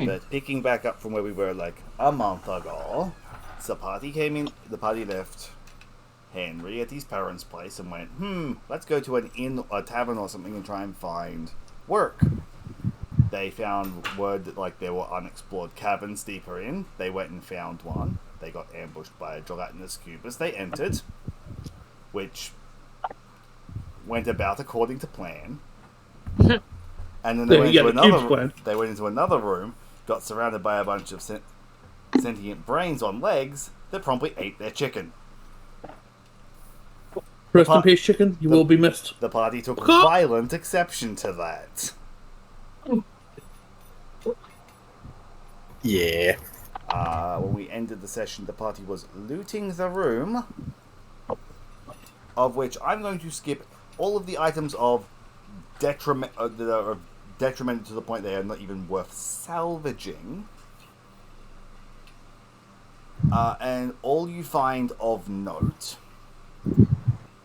But picking back up from where we were like a month ago, the party came in. The party left Henry at his parents' place and went, let's go to an inn, a tavern or something and try and find work. They found word that like there were unexplored caverns deeper in. They went and found one. They got ambushed by a gelatinous cubus. They entered, which went about according to plan. And then they went into another room, got surrounded by a bunch of sentient brains on legs that promptly ate their chicken. Rest in peace, chicken. You will be missed. The party took violent exception to that. Yeah. When we ended the session, the party was looting the room, of which I'm going to skip all of the items of detriment that are detrimental to the point they are not even worth salvaging. And all you find of note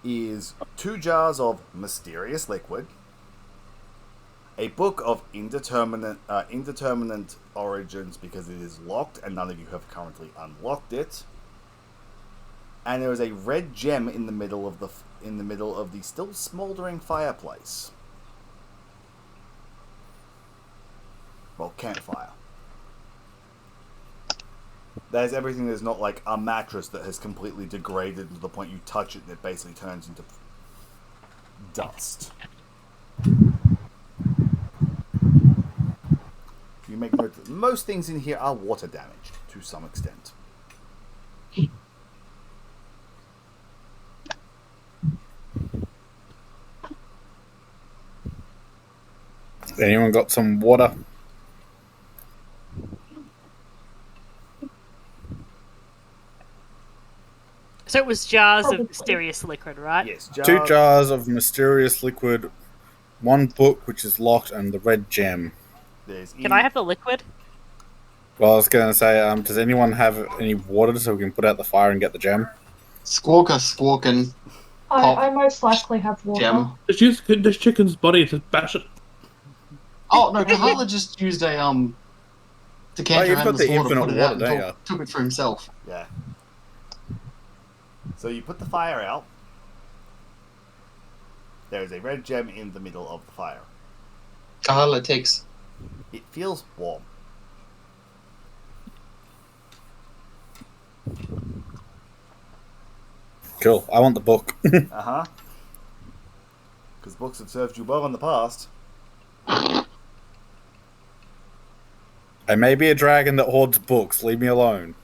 is 2 jars of mysterious liquid, a book of indeterminate origins because it is locked and none of you have currently unlocked it, and there is a red gem in the middle of the still smouldering fireplace. Well, campfire. There's everything. There's not like a mattress that has completely degraded to the point you touch it and it basically turns into dust. You make note that most things in here are water damaged to some extent. Anyone got some water? So it was jars of mysterious liquid, right? Yes, 2 jars of mysterious liquid, 1 book which is locked, and the red gem. Can I have the liquid? Well, I was going to say, does anyone have any water so we can put out the fire and get the gem? Squawking. I most likely have water. Gem. Just use this chicken's body to bash it. Oh no, Kahala just used a decanter you've and got the the water, infinite put it water, out, don't and took it for himself. Yeah. So you put the fire out. There is a red gem in the middle of the fire. Kahala takes. It feels warm. Cool. I want the book. Uh-huh. Because books have served you well in the past. I may be a dragon that hoards books. Leave me alone.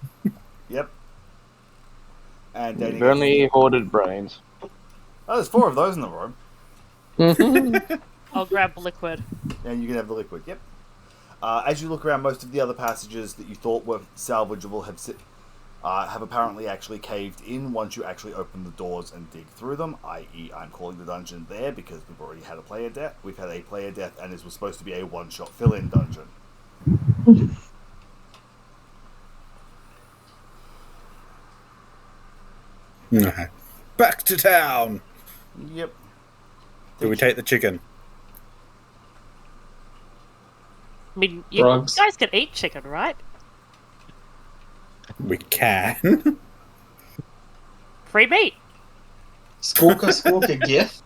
Yep. And You've only hoarded brains. Oh, there's 4 of those in the room. I'll grab liquid. And you can have the liquid, yep. As you look around, most of the other passages that you thought were salvageable have apparently actually caved in once you actually open the doors and dig through them, i.e. I'm calling the dungeon there because we've already had a player death. We've had a player death and this was supposed to be a one-shot fill-in dungeon. Back to town! Yep. Do we take the chicken? I mean, you guys can eat chicken, right? We can. Free meat. Squawker gift.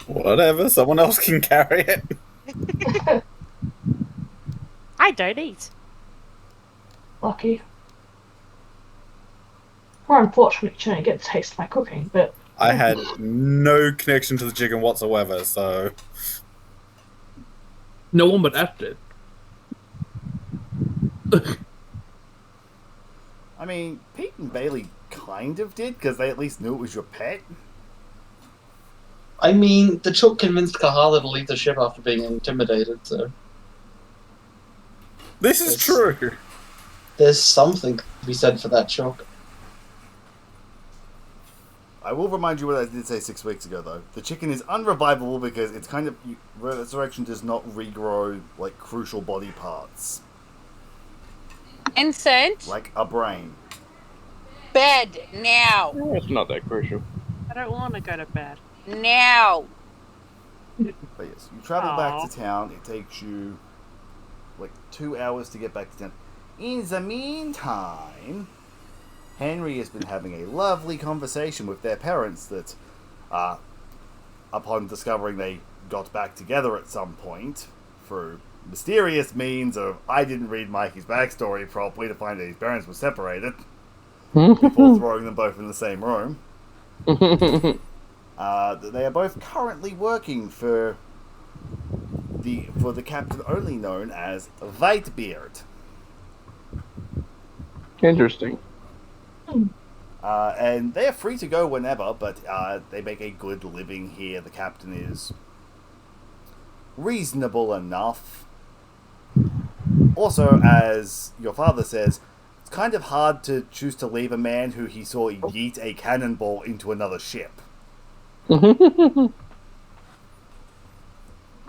Whatever, someone else can carry it. I don't eat. Lucky. We're unfortunate you don't get to taste my cooking, but... I had no connection to the chicken whatsoever, so... No one but F did. I mean, Pete and Bailey kind of did, because they at least knew it was your pet. I mean, the chook convinced Kahala to leave the ship after being intimidated, so... This is true! There's something to be said for that chook. I will remind you what I did say 6 weeks ago, though. The chicken is unrevivable because it's kind of... Resurrection does not regrow, like, crucial body parts. Vincent? Like a brain. Bed, now! It's not that crucial. I don't want to go to bed. now. But yes, you travel back Aw. to town. It takes you like 2 hours to get back to town. In the meantime, Henry has been having a lovely conversation with their parents that, upon discovering they got back together at some point, through mysterious means of I didn't read Mikey's backstory properly to find that his parents were separated before throwing them both in the same room. They are both currently working for the captain only known as Whitebeard. Interesting. And they are free to go whenever, but they make a good living here. The captain is reasonable enough. Also, as your father says, it's kind of hard to choose to leave a man who he saw yeet a cannonball into another ship. I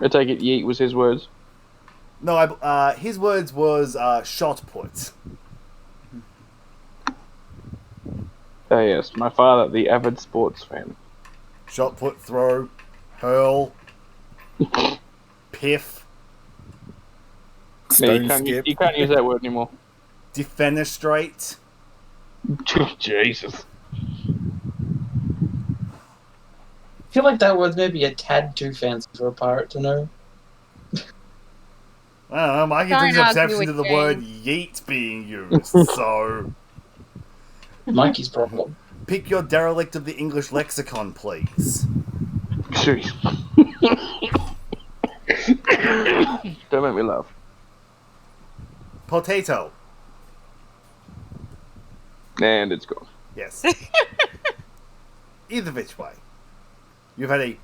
take it yeet was his words. No, his words was shot put. Oh yes, my father, the avid sports fan. Shot put, throw, hurl, piff, No, Stone skip. you can't use that word anymore. defenestrate. Jesus. I feel like that word's maybe a tad too fancy for a pirate to know. I don't know, Mikey Don't brings argue exception with to the James. word yeet being used, so Mikey's problem. pick your derelict of the English lexicon, please. Jeez. Don't make me laugh. Potato. And it's gone. Yes. Either which way. You've had a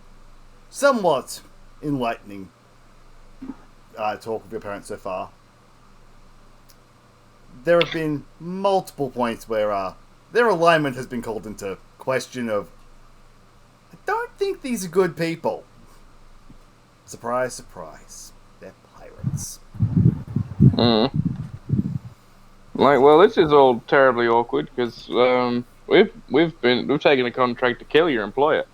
somewhat enlightening talk with your parents so far. There have been multiple points where their alignment has been called into question of, I don't think these are good people. Surprise, surprise. They're pirates. Like, well, this is all terribly awkward because we've taken a contract to kill your employer.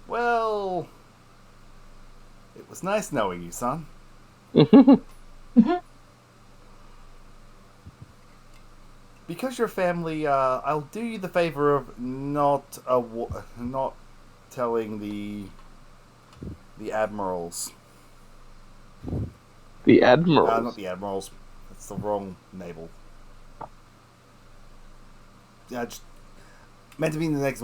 Well, it was nice knowing you, son. Because you're family, I'll do you the favor of not telling the admirals. The admirals. Not the admirals. That's the wrong naval. Yeah, just meant to be the next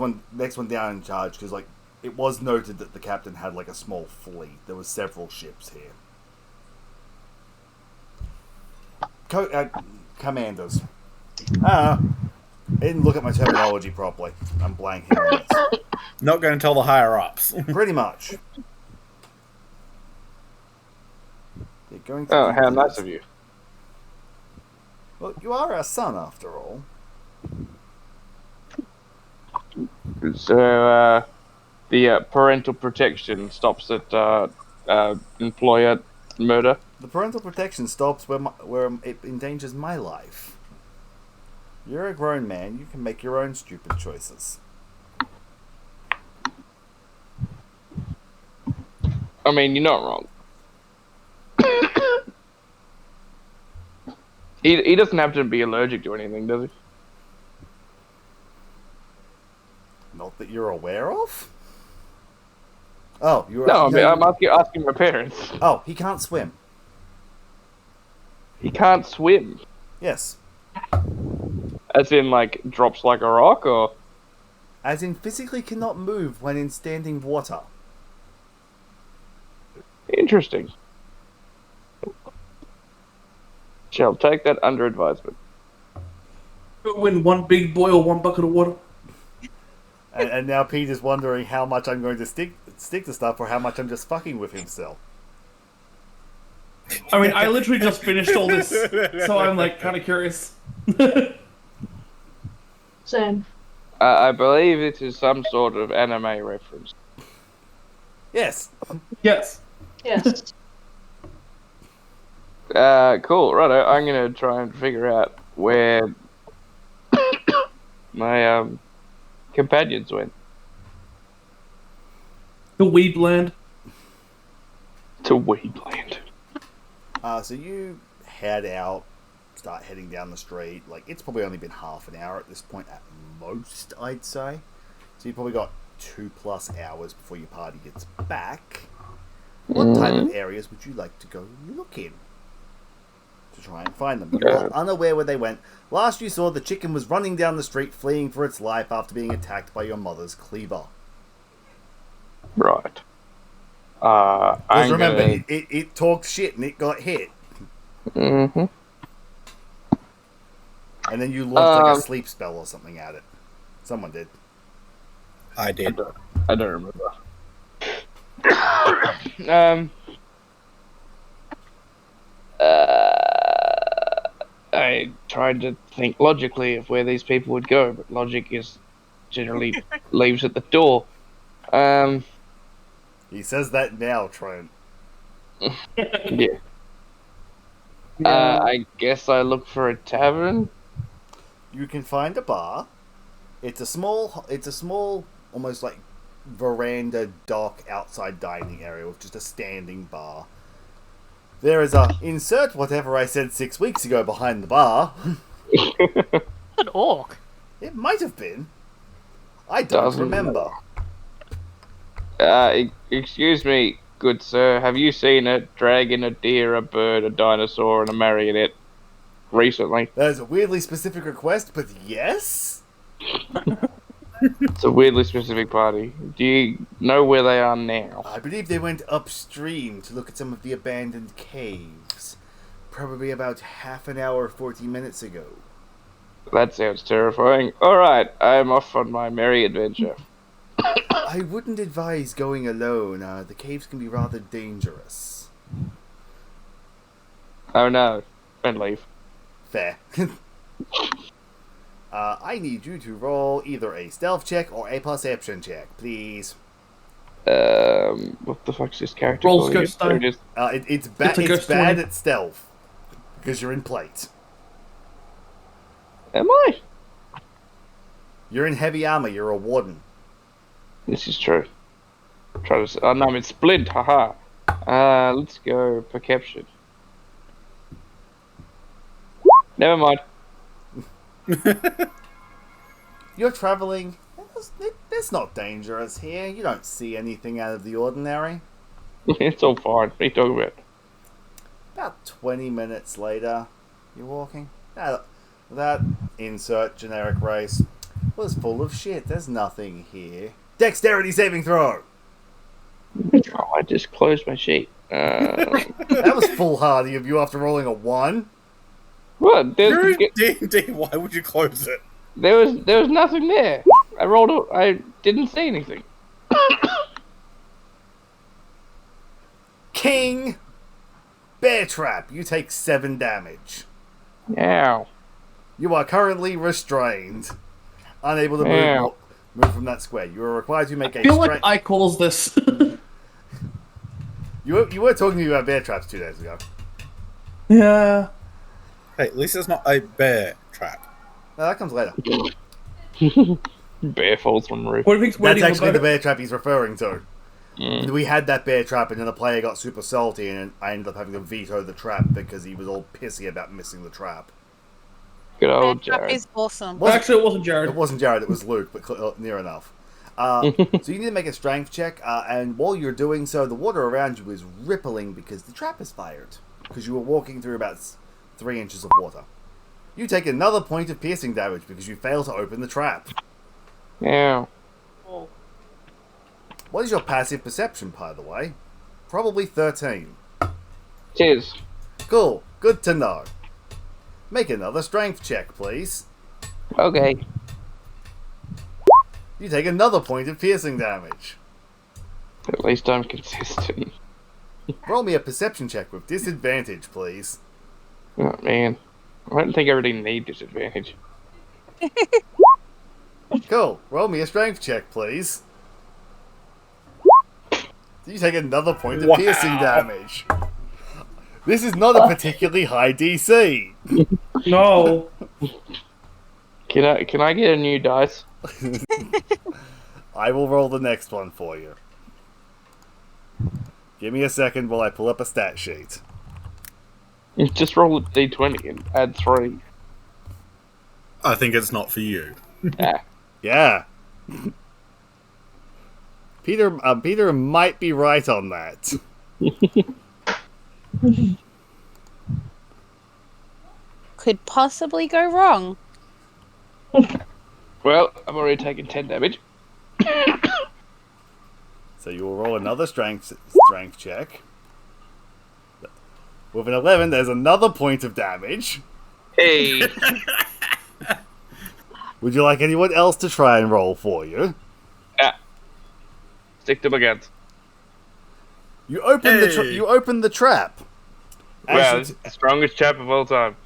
one down in charge, because like it was noted that the captain had like a small fleet. There was several ships here. Commanders. I didn't look at my terminology properly. I'm blanking on this. Not going to tell the higher ups. Pretty much. They're going to Oh, do how this. nice of you. Well, you are our son, after all. So, the parental protection stops at employer murder. The parental protection stops where it endangers my life. You're a grown man. You can make your own stupid choices. I mean, you're not wrong. He doesn't have to be allergic to anything, does he? Not that you're aware of? Oh, you're... No, I mean, I'm asking my parents. Oh, he can't swim. He can't swim. Yes. As in, like, drops like a rock, or...? As in physically cannot move when in standing water. Interesting. Shall take that under advisement. Win one big boil, one bucket of water. And now Peter's wondering how much I'm going to stick to stuff or how much I'm just fucking with himself. I mean, I literally just finished all this, so I'm like kind of curious. Same. I believe it is some sort of anime reference. Yes. Yes. Yes. Cool, righto. I'm gonna try and figure out where my companions went. The Weedland. To Weedland. So you head out, start heading down the street. Like, it's probably only been half an hour at this point at most, I'd say. So you've probably got 2+ hours before your party gets back. What type of areas would you like to go look in? To try and find them. You are unaware where they went. Last you saw, the chicken was running down the street, fleeing for its life after being attacked by your mother's cleaver. Right. Because remember, it talked shit and it got hit. Mm-hmm. And then you launched like a sleep spell or something at it. Someone did. I did. I don't remember. I tried to think logically of where these people would go, but logic is generally leaves at the door. He says that now, Trent. Yeah. I guess I look for a tavern. You can find a bar. It's a small, almost like veranda dock outside dining area with just a standing bar. There is a insert whatever I said 6 weeks ago behind the bar. An orc. It might have been. I don't remember. Excuse me, good sir. Have you seen a dragon, a deer, a bird, a dinosaur, and a marionette recently? That is a weirdly specific request, but yes? It's a weirdly specific party. Do you know where they are now? I believe they went upstream to look at some of the abandoned caves. Probably about half an hour, 40 minutes ago. That sounds terrifying. Alright, I'm off on my merry adventure. I wouldn't advise going alone. The caves can be rather dangerous. Oh no, don't leave. Fair. I need you to roll either a stealth check or a perception check, please. What the fuck's this character Roll called Ghost again? Stone. It's Ghost bad 20. at stealth because you're in plate. Am I? You're in heavy armor. You're a warden. This is true. Try to. Oh no, I'm in splint. Haha. Let's go perception. Never mind. You're traveling. It's not dangerous here. You don't see anything out of the ordinary. It's all fine. What are you talking about? About 20 minutes later, you're walking. That insert generic race was full of shit. There's nothing here. Dexterity saving throw. Oh, I just closed my sheet. That was foolhardy of you after rolling a 1. What? You're in D&D, why would you close it? There was nothing there. I didn't see anything. King Bear Trap. You take 7 damage. Ow. You are currently restrained. Unable to move from that square. You are required to make a I feel like I caused this. You were talking to me about bear traps 2 days ago. Yeah. Hey, at least it's not a bear trap. No, that comes later. Bear falls from roof. What do you think's That's waiting actually the about bear trap he's referring to. We had that bear trap, and then the player got super salty, and I ended up having to veto the trap because he was all pissy about missing the trap. Good old That Jared. is awesome. Actually, it wasn't Jared. It wasn't Jared, it was Luke, but near enough. So you need to make a strength check, and while you're doing so, the water around you is rippling because the trap is fired. Because you were walking through about 3 inches of water. You take another point of piercing damage because you fail to open the trap. Yeah. What is your passive perception, by the way? Probably 13. Cheers. Cool, good to know. Make another strength check, please. Okay. You take another point of piercing damage. At least I'm consistent. Roll me a perception check with disadvantage, please. Oh man. I don't think I really need disadvantage. Cool, roll me a strength check, please. You take another point of piercing damage. This is not a particularly high DC. No. Can I get a new dice? I will roll the next one for you. Give me a second while I pull up a stat sheet. Just roll a d20 and add 3. I think it's not for you. Yeah. Peter might be right on that. Could possibly go wrong. Well, I've already taken 10 damage. So you will roll another strength check. With an 11, there's another point of damage. Hey! Would you like anyone else to try and roll for you? Stick to my guns. You open the trap. Wow, this is the strongest trap of all time.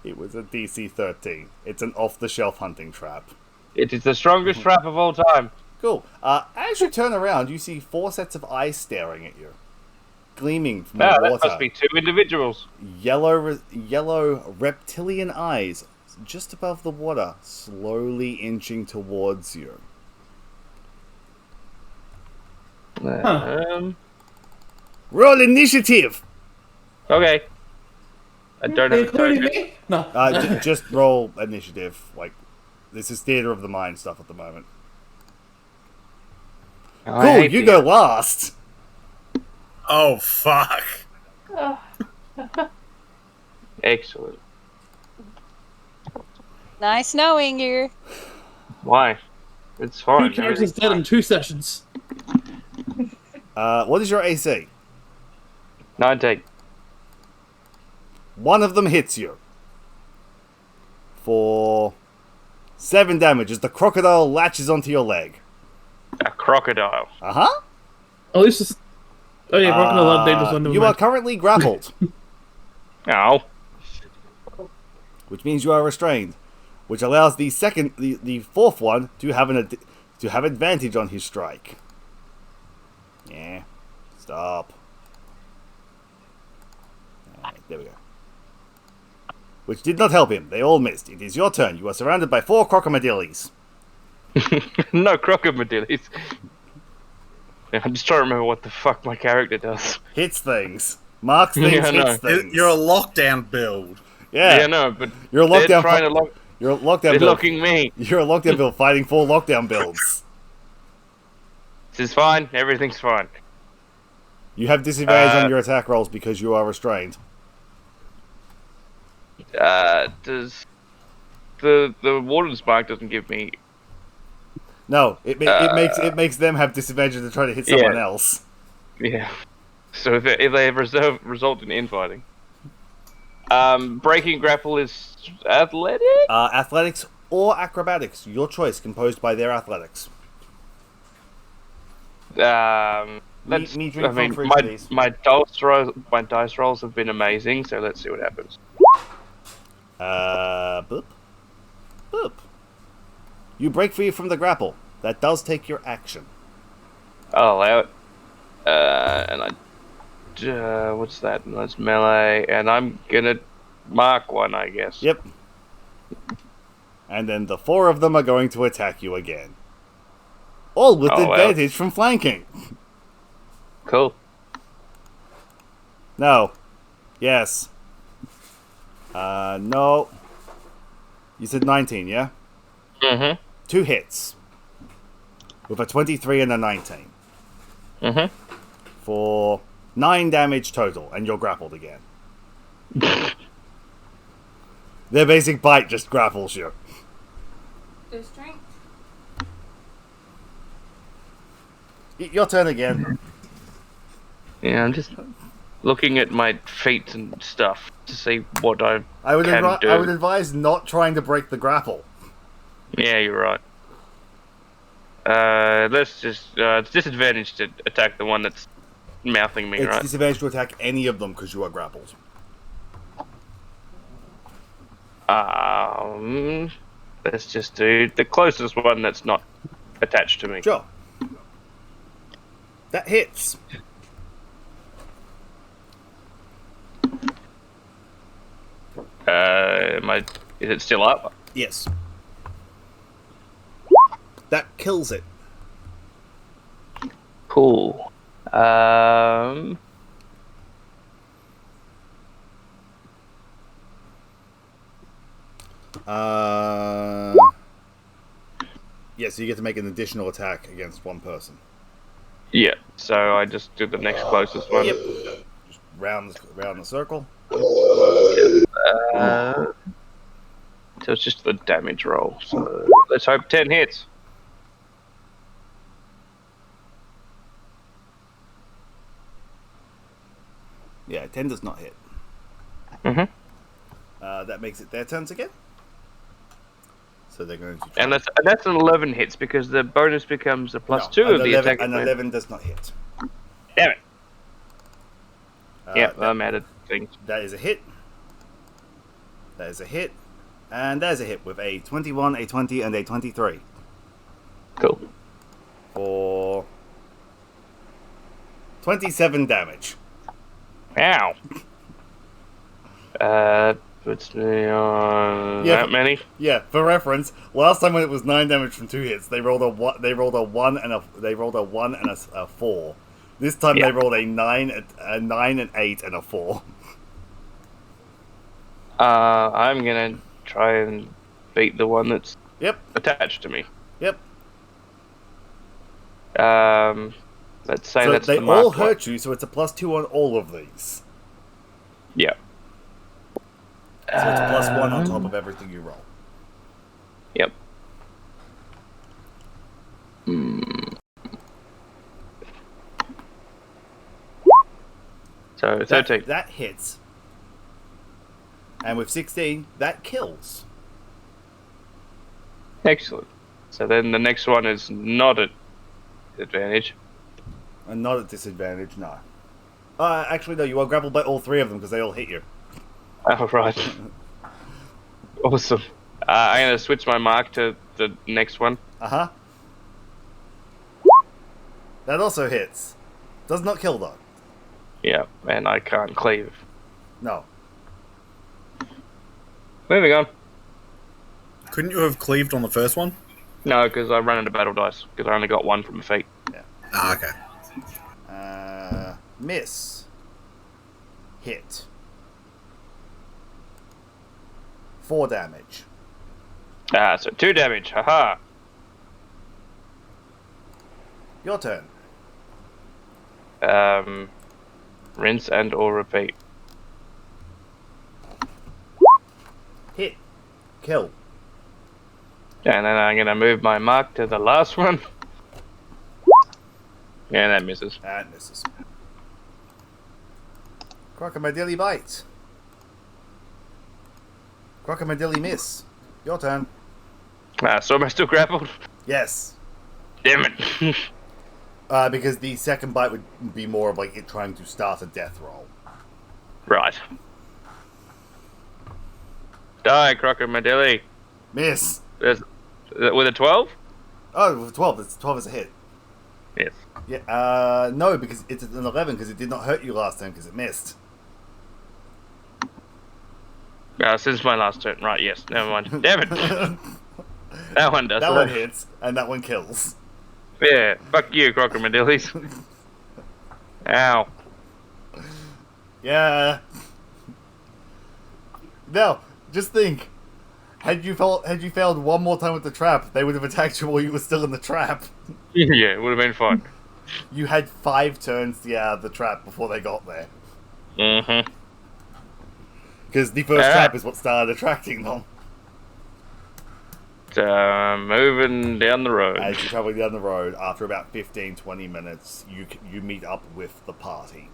It was a DC 13. It's an off-the-shelf hunting trap. It is the strongest trap of all time. Cool. As you turn around, you see 4 sets of eyes staring at you, gleaming from the That water. must be 2 individuals. Yellow reptilian eyes just above the water, slowly inching towards you. Roll initiative! Okay. I don't have a Including token. me? No. Just roll initiative. Like, this is theater of the mind stuff at the moment. I Cool, hate you the- go last. Oh, fuck. Excellent. Nice knowing you. Why? It's fine. 2 characters dead in 2 sessions. What is your AC? 19. One of them hits you. For 7 damage as the crocodile latches onto your leg. A crocodile. Uh-huh. At least it's... Oh yeah, crocodile a dangerous one. You are currently grappled, Ow. which means you are restrained, which allows the fourth one to have advantage on his strike. Yeah. Stop. Alright, there we go. Which did not help him. They all missed. It is your turn. You are surrounded by 4 crocodilies. No crocodilies. I'm just trying to remember what the fuck my character does. Hits things. Marks things, Yeah, I know. hits things. You're a lockdown build. Yeah. Yeah, no, but You're a they're lockdown. trying to lock. You're a lockdown They're build. locking me. You're a lockdown build fighting 4 lockdown builds. This is fine. Everything's fine. You have disadvantage on your attack rolls because you are restrained. Does the warden spark doesn't give me? No, it makes them have disadvantage to try to hit someone else. Yeah. So if they result in infighting. Breaking grapple is athletic. Athletics or acrobatics, your choice, composed by their athletics. Let's. me drink I mean, from for each of these. my dice rolls have been amazing. So let's see what happens. Boop. Boop. You break free from the grapple. That does take your action. I'll allow it. And I. What's that? That's melee, and I'm gonna mark one, I guess. Yep. And then the 4 of them are going to attack you again. All with advantage from flanking. Cool. No. Yes. No. You said 19, yeah? Mm-hmm. 2 hits. With a 23 and a 19. Mm-hmm. For 9 damage total, and you're grappled again. Their basic bite just grapples you. Good strength. Your turn again. Yeah, I'm just looking at my feet and stuff to see what I I can do. would advise not trying to break the grapple. Yeah, you're right. Let's just it's disadvantage to attack the one that's mouthing me, It's right? disadvantage to attack any of them because you are grappled. Let's just do the closest one that's not attached to me. Sure. That hits. Is it still up? Yes. That kills it. Cool. Yeah, so you get to make an additional attack against one person. Yeah, so I just do the next closest one. Yep. Just round the circle. So it's just the damage roll. So let's hope 10 hits. Yeah, 10 does not hit. Mm-hmm. That makes it their turns again. So they're going to try. And that's an 11 hits because the bonus becomes a plus 2 of the 11, attack. An 11 does not hit. Damn it. I'm out of things. That is a hit. That is a hit. And that is a hit with a 21, a 20, and a 23. Cool. For 27 damage. Ow. Puts me on that many. Yeah, for reference, last time when it was 9 damage from 2 hits, they rolled a 1 and a 4. This time they rolled a 9, an 8, and a 4. I'm gonna try and beat the one that's attached to me. Yep. Let's say so that's they the marked all hurt you, so it's a +2 on all of these. Yeah. So it's a +1 on top of everything you roll. Yep. So 13. That hits. And with 16, that kills. Excellent. So then the next one is not at advantage. And not at disadvantage, no. Actually, no, you are grappled by all 3 of them because they all hit you. Oh, right. Awesome. I'm going to switch my mark to the next one. Uh-huh. That also hits. Does not kill, though. Yeah, and I can't cleave. No. Moving on. Couldn't you have cleaved on the first one? No, because I ran into battle dice, because I only got 1 from my feet. Yeah. Ah, okay. Miss. Hit. 4 damage. So 2 damage, haha. Your turn. Rinse and or repeat. Hit. Kill. And then I'm going to move my mark to the last one. And that misses. That misses. Crocodile bite. Crocodile miss. Your turn. So am I still grappled? Yes. Damn it. Because the second bite would be more of like it trying to start a death roll. Right. Die, Crocodile. Miss. With a 12? Oh, with 12. It's 12 is a hit. Yes. Yeah. No, because it's an 11 because it did not hurt you last time because it missed. Since my last turn. Right, yes. Never mind. Damn it. That one does. That one hits, and that one kills. Yeah. Fuck you, Crocodilies. Ow. Yeah. Now, just think. Had you failed one more time with the trap, they would have attacked you while you were still in the trap. Yeah, it would have been fun. You had 5 turns to get out of the trap before they got there. Mm-hmm. Because the first trap is what started attracting them. Moving down the road. As you're traveling down the road, after about 15-20 minutes, you meet up with the party.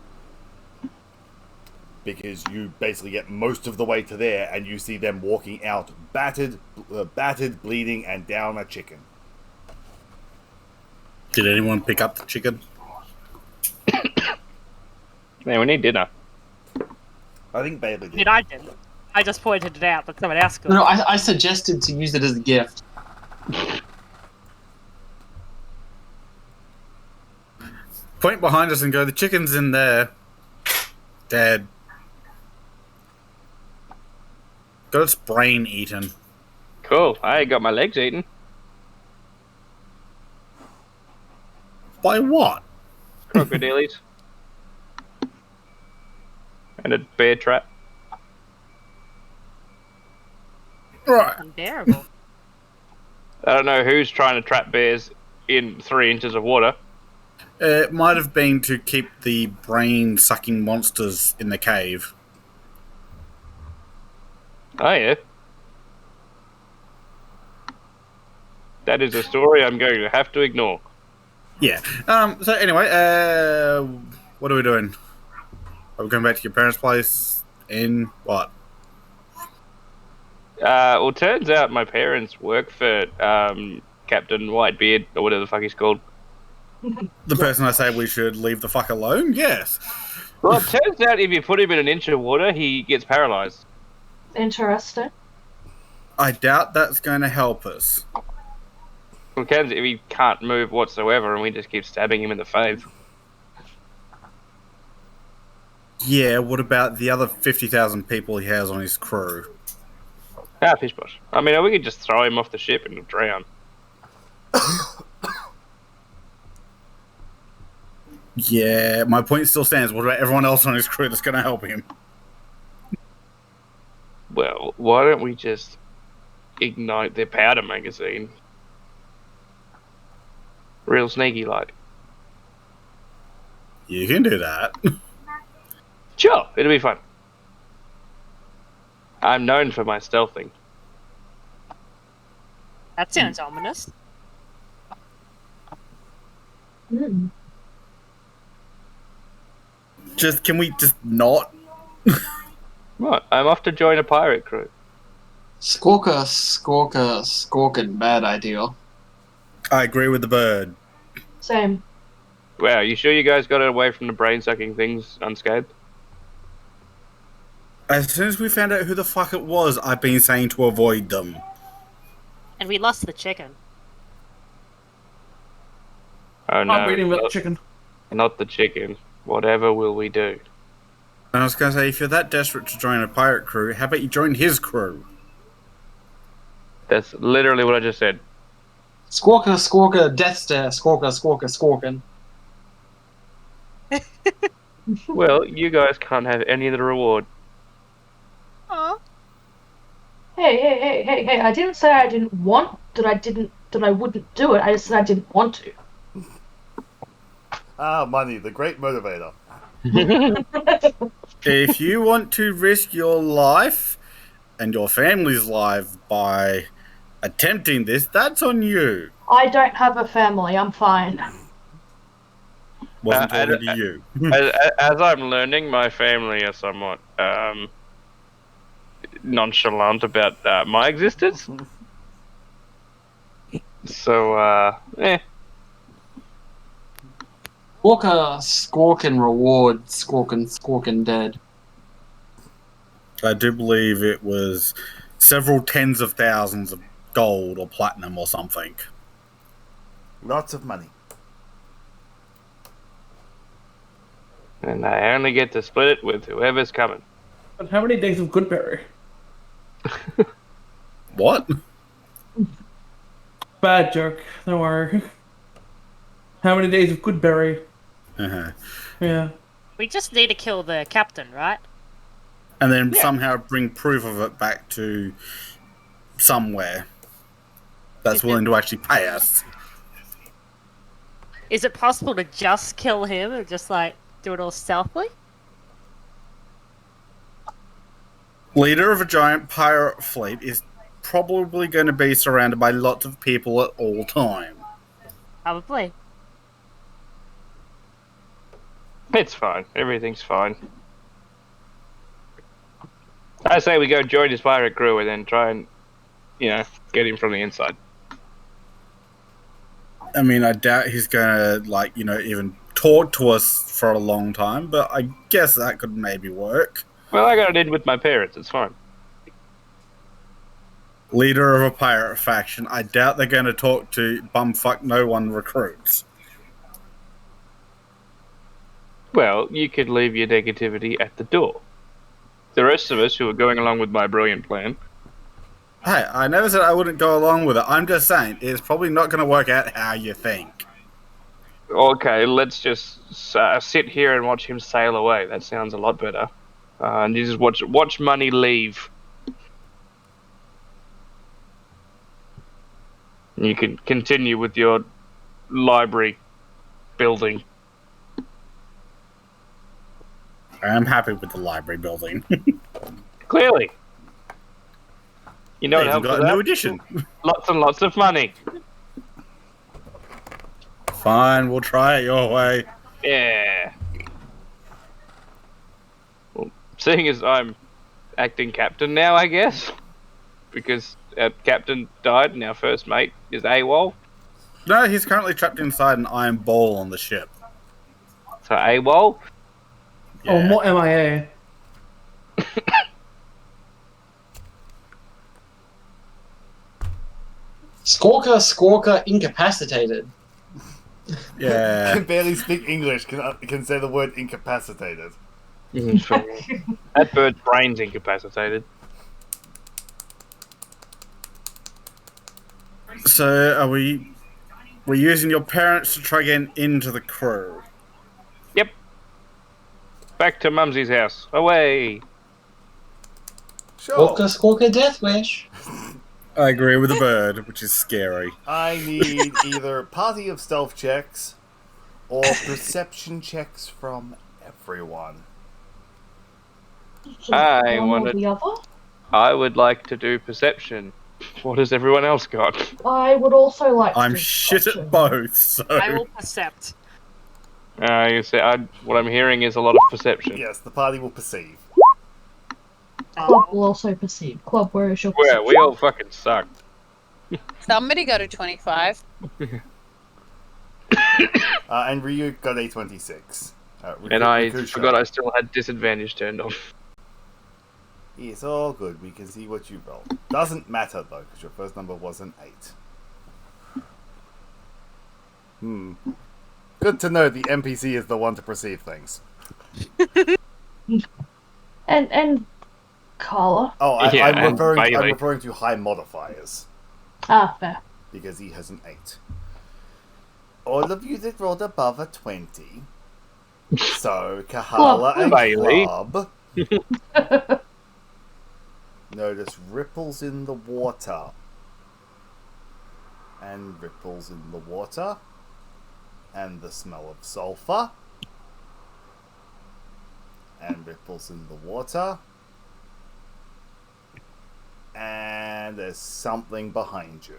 Because you basically get most of the way to there, and you see them walking out, battered, bleeding, and down a chicken. Did anyone pick up the chicken? Man, we need dinner. I think Bailey did. I didn't. I just pointed it out, but someone else could. No, I suggested to use it as a gift. Point behind us and go, the chicken's in there. Dead. Got its brain eaten. Cool. I got my legs eaten. By what? Crocodiles. And a bear trap. Right. Unbearable. I don't know who's trying to trap bears in 3 inches of water. It might have been to keep the brain-sucking monsters in the cave. Oh, yeah. That is a story I'm going to have to ignore. Yeah. So anyway, what are we doing? Are we going back to your parents' place? In what? Well, turns out my parents work for Captain Whitebeard, or whatever the fuck he's called. The person I say we should leave the fuck alone? Yes. Well, it turns out if you put him in an inch of water, he gets paralyzed. Interesting. I doubt that's going to help us. Well, if he can't move whatsoever, and we just keep stabbing him in the face. Yeah, what about the other 50,000 people he has on his crew? Ah, pish posh. I mean, we could just throw him off the ship and he'll drown. Yeah, my point still stands. What about everyone else on his crew that's going to help him? Well, why don't we just ignite their powder magazine? Real sneaky like. You can do that. Sure, it'll be fun. I'm known for my stealthing. That sounds ominous. Mm. Can we just not? What? I'm off to join a pirate crew. Squawking, bad idea. I agree with the bird. Same. Wow, you sure you guys got away from the brain-sucking things unscathed? As soon as we found out who the fuck it was, I've been saying to avoid them. And we lost the chicken. Oh no, I'm waiting with the chicken. not the chicken. Whatever will we do? And I was going to say, if you're that desperate to join a pirate crew, how about you join his crew? That's literally what I just said. Squawker, death stare, squawking. Well, you guys can't have any of the reward. Aw. Hey! I didn't say I didn't want that I wouldn't do it. I just said I didn't want to. Ah, money, the great motivator. If you want to risk your life and your family's life by attempting this, that's on you. I don't have a family. I'm fine. Wasn't talking to you. As I'm learning, my family are somewhat nonchalant about my existence. So, Squawker, squawking reward, squawking dead. I do believe it was several tens of thousands of gold or platinum or something. Lots of money. and I only get to split it with whoever's coming. But how many days of Goodberry? What? Bad joke. Don't worry. How many days of Goodberry? Uh-huh. Yeah. We just need to kill the captain, right? And then somehow bring proof of it back to somewhere that's willing to actually pay us. Is it possible to just kill him and just, like, do it all stealthily? Leader of a giant pirate fleet is probably going to be surrounded by lots of people at all time. Probably. It's fine. Everything's fine. I say we go join his pirate crew and then try and, get him from the inside. I mean, I doubt he's going to, even talk to us for a long time, but I guess that could maybe work. Well, I got it in with my parents. It's fine. Leader of a pirate faction. I doubt they're going to talk to bumfuck no one recruits. Well, you could leave your negativity at the door. The rest of us who are going along with my brilliant plan Hey, I never said I wouldn't go along with it. I'm just saying it's probably not going to work out how you think. Okay, let's just sit here and watch him sail away. That sounds a lot better. And you just watch money leave. You can continue with your library building. I'm happy with the library building. Clearly. You know They what even helps got with a new that? edition. Lots and lots of money. Fine, we'll try it your way. Yeah. Well, seeing as I'm acting captain now, I guess, because our captain died and our first mate is AWOL. No, he's currently trapped inside an iron ball on the ship. So AWOL. Oh, Yeah. more MIA. Squawker, incapacitated. Yeah. Can barely speak English. Can say the word incapacitated. That bird's brain's incapacitated. So, are we using your parents to try getting into the crew? Yep. Back to Mumsy's house. Away. Sure. Squawker, death wish. I agree with the bird, which is scary. I need either party of stealth checks or perception checks from everyone. So I one or wanted- the other. I would like to do perception. What has everyone else got? I would also like to I'm do shit perception. at both, so... I will percept. You see, what I'm hearing is a lot of perception. Yes, the party will perceive. Club will also perceive. Club, where is your Where perception? we all fucking suck. Somebody got a 25. And Ryu got a 26. And I Rikusha. forgot I still had disadvantage turned on. It's all good. We can see what you roll. Doesn't matter though, because your first number was an 8. Good to know the NPC is the one to perceive things. And Carla. Oh, Yeah, I'm and referring Bailey. to high modifiers. Ah, fair. Because he has an 8. All of you that rolled above a 20. So, Kahala and Bailey. Club notice ripples in the water. And ripples in the water. And the smell of sulfur. And ripples in the water. And there's something behind you.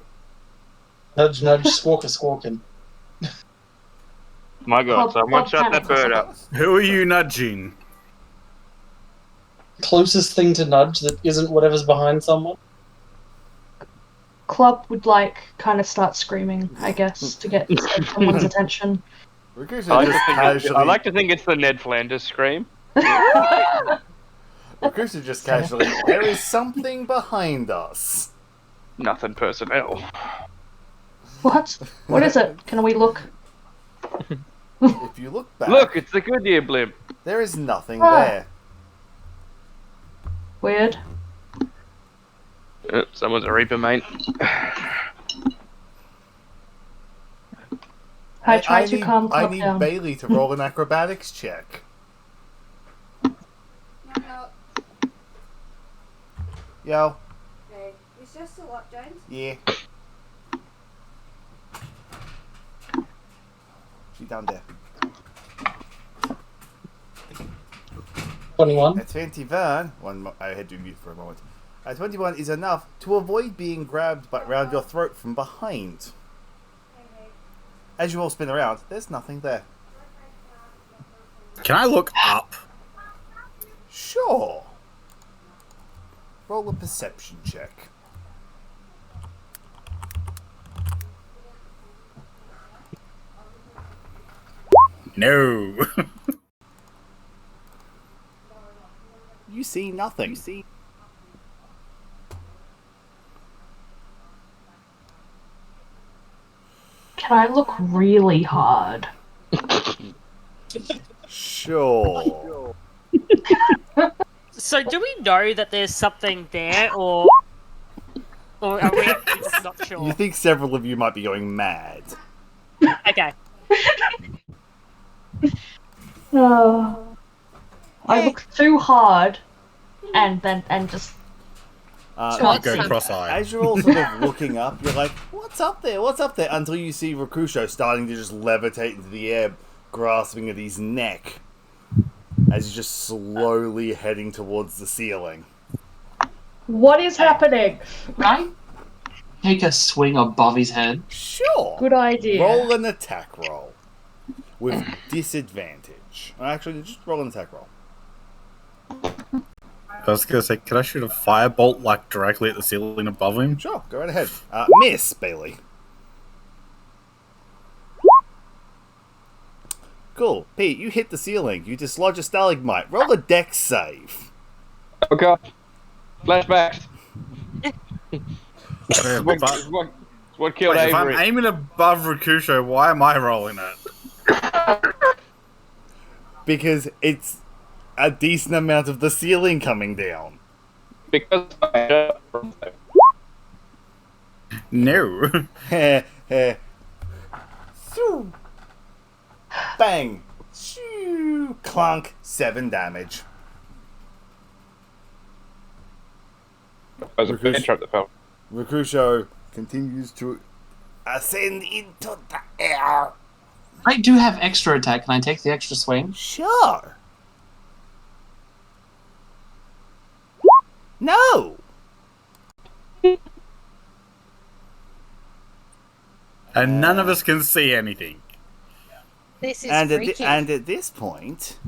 Nudge, Squawker, squawking. My god, someone shut that bird up. Who are you nudging? Closest thing to nudge that isn't whatever's behind someone. Club would kind of start screaming, I guess, to get someone's attention. Rikusha I just casually. like to think it's the Ned Flanders scream. Rikusha just casually. There is something behind us. Nothing personnel. What? What is it? Can we look? If you look back, Look, it's the Goodyear blimp. there is nothing Ah. there. Weird. Someone's a Reaper, mate. I try to calm I Club need down. Bailey to roll an acrobatics check. No. Yo, Okay. It's just a lot, James. yeah. She's down there. 21. At 21, I had to mute for a moment. At 21 is enough to avoid being grabbed round your throat from behind. As you all spin around, there's nothing there. Can I look up? Sure. Roll a perception check. No. You see nothing. Can I look really hard? Sure. So do we know that there's something there, or Or are we not sure? You think several of you might be going mad. Okay. I look too hard, and just I go cross-eyed. As you're all sort of looking up, you're like, what's up there? What's up there? Until you see Rakusho starting to just levitate into the air, grasping at his neck, as he's just slowly heading towards the ceiling. what is happening? Can I take a swing above his head? Sure. Good idea. Roll an attack roll. With disadvantage. Actually, just roll an attack roll. I was gonna say, could I shoot a firebolt like directly at the ceiling above him? Sure, go right ahead. Miss, Bailey. Cool. Pete, you hit the ceiling. You dislodge a stalagmite. Roll a dex save. Oh god. Flashbacks. But, What killed wait, if I'm Avery? aiming above Rakusho, why am I rolling it? Because it's a decent amount of the ceiling coming down. Because No. Heh, heh. Shoo. Bang. Shoo. Clunk. 7 damage. I was a bit interrupt the film. Rakusho continues to ascend into the air. I do have extra attack. Can I take the extra swing? Sure. No. And none of us can see anything. This is And freaky. at this point,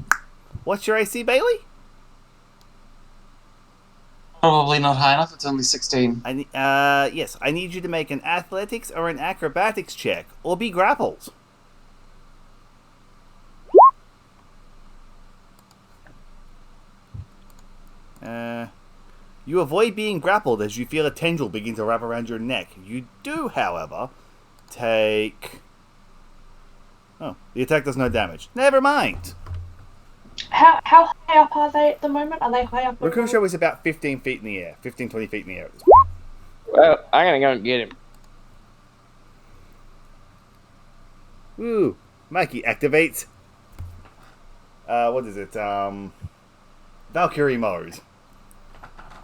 what's your AC, Bailey? Probably not high enough. It's only 16. Yes, I need you to make an athletics or an acrobatics check, or be grappled. You avoid being grappled as you feel a tendril begin to wrap around your neck. You do, however, take... Oh, the attack does no damage. Never mind. How high up are they at the moment? Are they high up? Rakusho is about 15 feet in the air. 15, 20 feet in the air at this point. Well, I'm gonna go and get him. Ooh, Mikey activates. What is it? Valkyrie mode.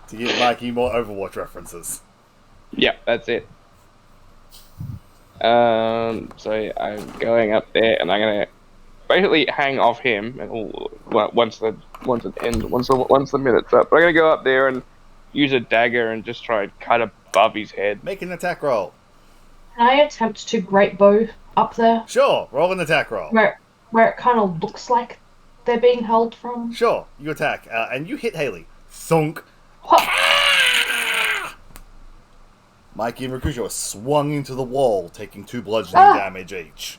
To give Mikey more Overwatch references. Yep, that's it. So I'm going up there, and I'm gonna basically hang off him, and once the minute's up. But I'm gonna go up there and use a dagger and just try and cut above his head. Make an attack roll. Can I attempt to great bow up there, Sure, roll an attack roll. where it kind of looks like they're being held from? Sure, you attack, and you hit Haley. Thunk. What? Mikey and Rakusho are swung into the wall, taking 2 bludgeoning damage each.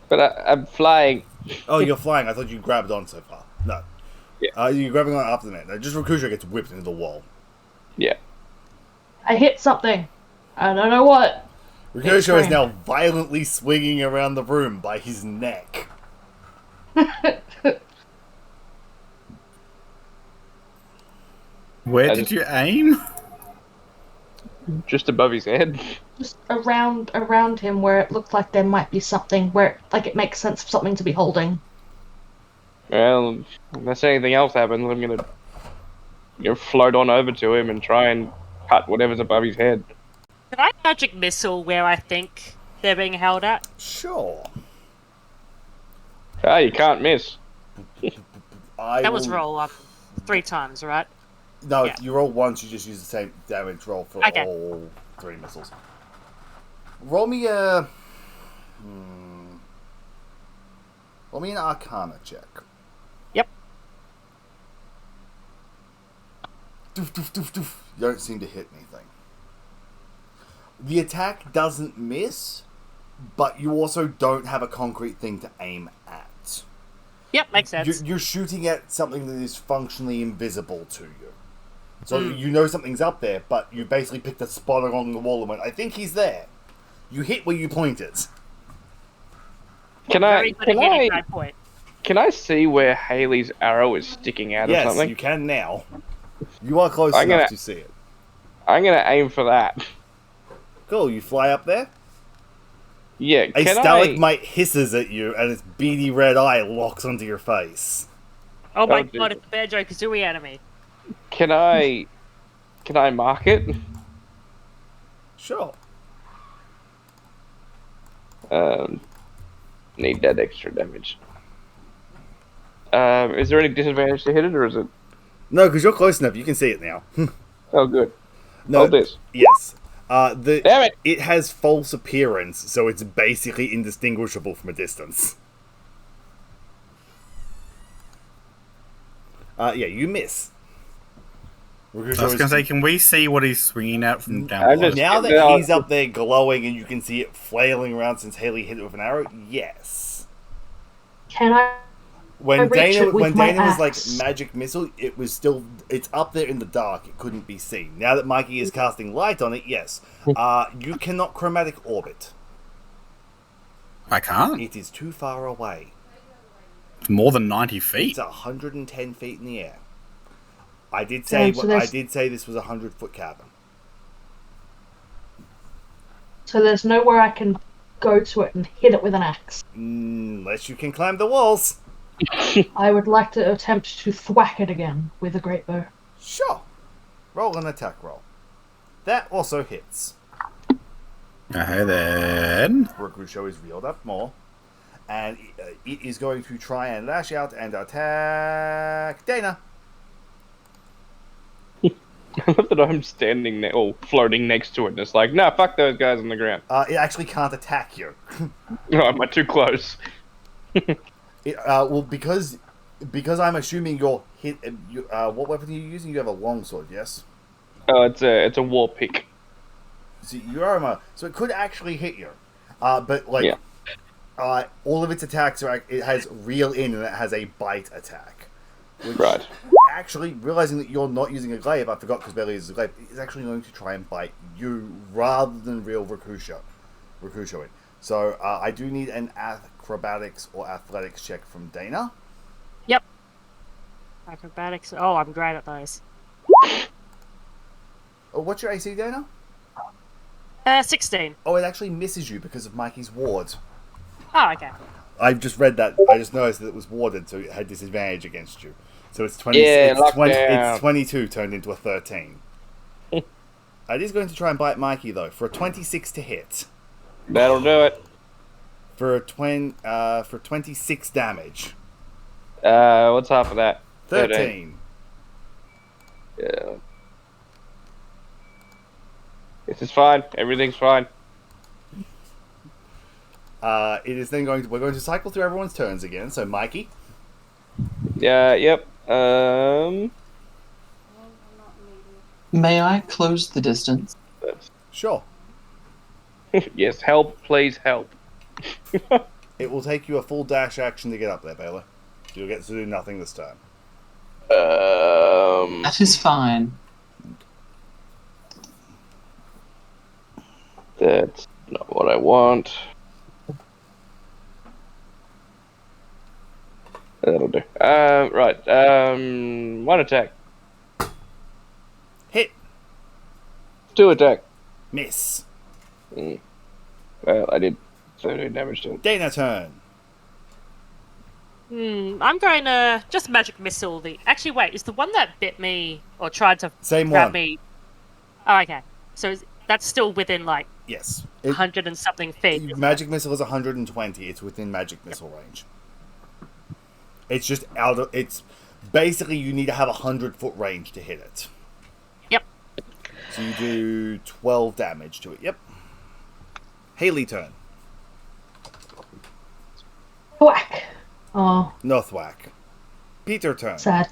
But I'm flying. Oh, you're flying. I thought you grabbed on so far. No. Yeah. You're grabbing on after the net. No, just Rakusho gets whipped into the wall. Yeah. I hit something. I don't know what. Rakusho is now violently swinging around the room by his neck. Where did you aim? Just above his head. Just around him where it looked like there might be something, where it makes sense for something to be holding. Well, unless anything else happens, I'm gonna float on over to him and try and cut whatever's above his head. Can I magic missile where I think they're being held at? Sure. Ah, you can't miss. That was roll up 3 times, right? No, Yeah. you roll once, you just use the same damage roll for Okay. all 3 missiles. Roll me a... Roll me an Arcana check. Yep. Doof, doof, doof, doof. You don't seem to hit anything. The attack doesn't miss, but you also don't have a concrete thing to aim at. Yep, makes sense. You're shooting at something that is functionally invisible to you. So you know something's up there, but you basically picked a spot along the wall and went, I think he's there. You hit where you pointed. Can Very good at hitting my point. Can I see where Haley's arrow is sticking out or Yes, something? you can now. You are close I'm enough gonna- to see it. I'm gonna aim for that. Cool, you fly up there. Yeah, A can stalagmite hisses at you, and its beady red eye locks onto your face. Oh my Oh, god, Jesus. it's a Banjo Kazooie enemy. Can I mark it? Sure. Need that extra damage. Is there any disadvantage to hit it, or is it? No, because you're close enough. You can see it now. Oh, good. No. Oh, this. Yes. Damn it! It has false appearance, so it's basically indistinguishable from a distance. Yeah, you miss. I was going to say, can we see what he's swinging at from down I'm below? just- Now that No, he's up there glowing and you can see it flailing around since Haley hit it with an arrow, yes. Can I When reach Dana it with my was like axe? magic missile, it's up there in the dark. It couldn't be seen. Now that Mikey is casting light on it, yes. You cannot chromatic orbit. I can't. It is too far away. It's more than 90 feet. It's 110 feet in the air. I did So say this was a 100-foot cavern. So there's nowhere I can go to it and hit it with an axe. Unless you can climb the walls. I would like to attempt to thwack it again with a great bow. Sure. Roll an attack roll. That also hits. Okay, then. Rakusho is reeled up more. And it is going to try and lash out and attack Dana. I love that I'm standing there, or floating next to it, and it's like, nah, fuck those guys on the ground. It actually can't attack you. No, am I too close? Well, because I'm assuming you're hit. What weapon are you using? You have a longsword, yes? Oh, it's a war pick. So you are so it could actually hit you, but like, Yeah. all of its attacks are it has reel in and it has a bite attack. Which, Right. Actually, realizing that you're not using a glaive, I forgot because Bailey uses a glaive, is actually going to try and bite you rather than reel Rakusho in. So I do need an acrobatics or athletics check from Dana. Yep. Acrobatics. Oh, I'm great at those. Oh, what's your AC, Dana? 16. Oh, it actually misses you because of Mikey's ward. Oh, okay. I've just read that. I just noticed that it was warded, so it had disadvantage against you. So it's 20. Yeah, it's 22 turned into a 13. It is going to try and bite Mikey though for a 26 to hit. That'll do it. For 26 damage. What's half of that? 13. Yeah. This is fine. Everything's fine. It is then we're going to cycle through everyone's turns again. So Mikey. Yeah. Yep. May I close the distance? Sure. Yes. Help, please help. It will take you a full dash action to get up there, Baylor. You'll get to do nothing this time. That is fine. That's not what I want. That'll do. Right. One attack. Hit. 2 attack. Miss. Well, I did 13 damage to it. Dana turn. I'm going to just magic missile the. Actually, wait. Is the one that bit me or tried to Same grab one. me? Oh, okay. So that's still within like Yes. 100 and something feet. isn't Magic missile is 120. It's within magic missile range. It's just out of. It's basically you need to have 100-foot range to hit it. Yep. So you do 12 damage to it. Yep. Haley turn. Whack! Oh, Northwack. Peter turn. sad.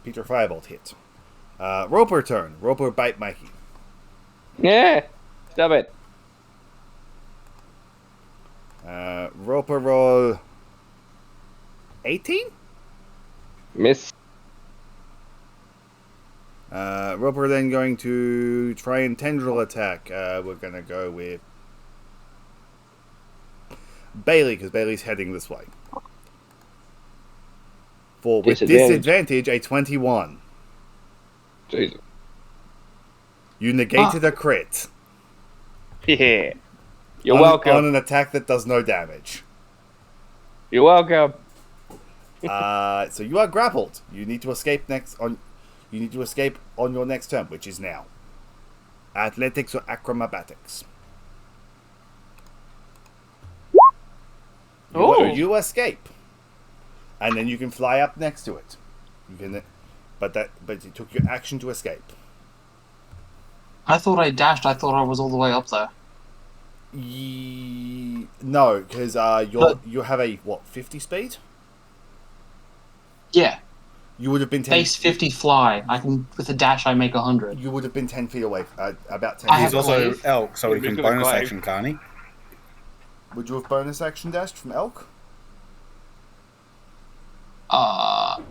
Peter Firebolt hit. Roper turn. Roper bite Mikey. Yeah. Stop it. Roper roll 18? Miss. Roper then going to try and tendril attack. We're going to go with Bailey, because Bailey's heading this way. For with disadvantage, a 21. Jesus. You negated a crit. Yeah. You're on, welcome. On an attack that does no damage. You're welcome. So you are grappled. You need to escape You need to escape on your next turn, which is now. Athletics or acrobatics. You escape, and then you can fly up next to it. You can, but it took your action to escape. I thought I dashed. I thought I was all the way up there. No, because you have a 50 speed. Yeah. You would have been 10. Base 50 fly. I can with a dash. I make 100. You would have been 10 feet away. About 10. He's feet also glaive. elk, so he He's can got a bonus glaive. action, can't he? Would you have bonus action dashed from elk? Well,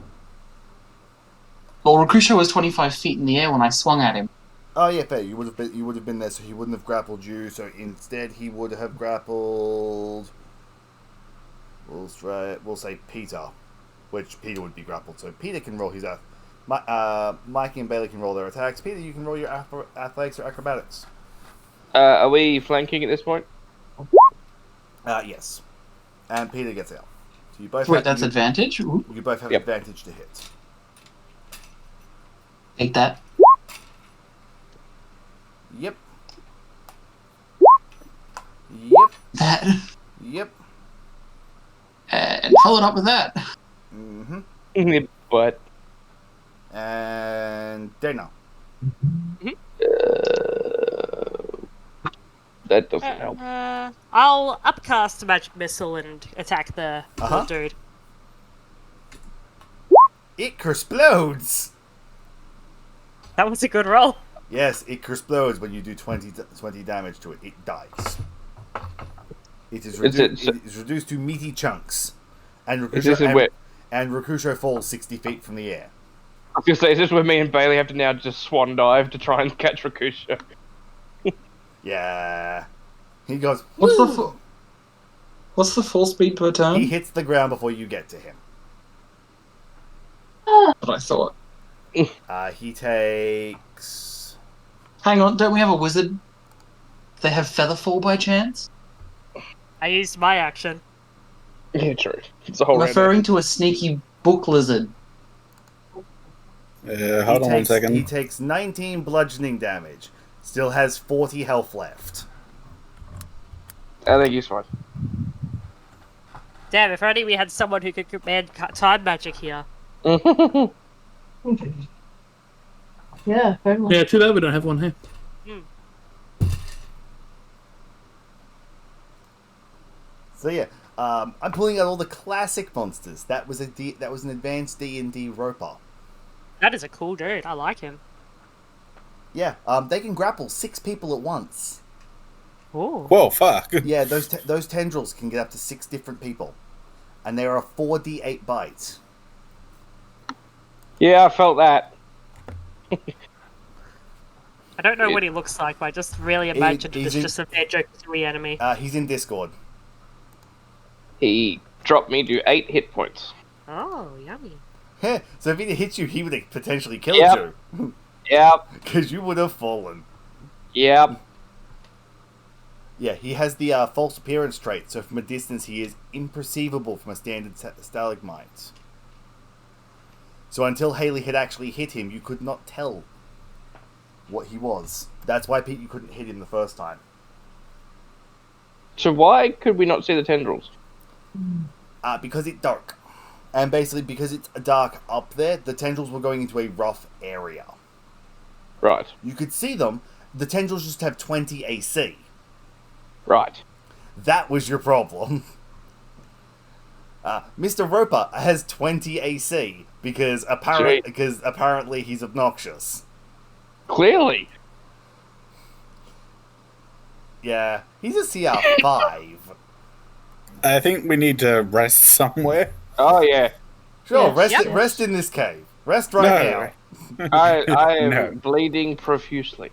Rakusho was 25 feet in the air when I swung at him. Oh yeah, fair. You would have been there, so he wouldn't have grappled you. So instead, he would have grappled. We'll say Peter, which Peter would be grappled. So Peter can roll his Mikey and Bailey can roll their attacks. Peter, you can roll your athletics or acrobatics. Are we flanking at this point? Yes. And Peter gets out. So you both. Wait, that's advantage? Ooh. You both have advantage to hit. Take that. Yep. Yep. That. Yep. And follow it up with that. Mm-hmm. But And Dana. that doesn't help. I'll upcast a magic missile and attack the little dude. It explodes. That was a good roll. Yes, it explodes when you do 20 damage to it. It dies. It is reduced to meaty chunks. And Rakusho falls 60 feet from the air. I was gonna say, is this where me and Bailey have to now just swan dive to try and catch Rakusho? Yeah. He goes, What's the full speed per turn? he hits the ground before you get to him. What I thought. He takes... Hang on, don't we have a wizard? They have Featherfall by chance? I used my action. Yeah, true. It's a whole I'm referring to a sneaky book lizard. Hold on 1 second. He takes 19 bludgeoning damage. Still has 40 health left. I think he's fine. Damn, if only we had someone who could command time magic here. Yeah, very much. Yeah, too bad we don't have one here. So yeah, I'm pulling out all the classic monsters. That was an advanced D&D roper. That is a cool dude. I like him. Yeah, they can grapple 6 people at once. Ooh. Whoa, fuck. Yeah, those tendrils can get up to 6 different people, and they are a 4d8 bite. Yeah, I felt that. I don't know what he looks like, but I just really imagined he's it's just a bad joke 3 enemy. He's in Discord. He dropped me to 8 hit points. Oh, yummy. So if he hit you, he would have potentially killed you. Yep. Because you would have fallen. Yep. Yeah, he has the false appearance trait, so from a distance he is imperceivable from a standard stalagmite. So until Haley had actually hit him, you could not tell what he was. That's why Pete, you couldn't hit him the first time. So why could we not see the tendrils? Because it's dark. And basically, because it's dark up there, the tendrils were going into a rough area. Right. You could see them. The tendrils just have 20 AC. Right. That was your problem. Mr. Roper has 20 AC because apparently he's obnoxious. Clearly. Yeah, he's a CR 5. I think we need to rest somewhere. Oh yeah. Sure, Yes. rest in this cave. Rest right now. I am No. bleeding profusely.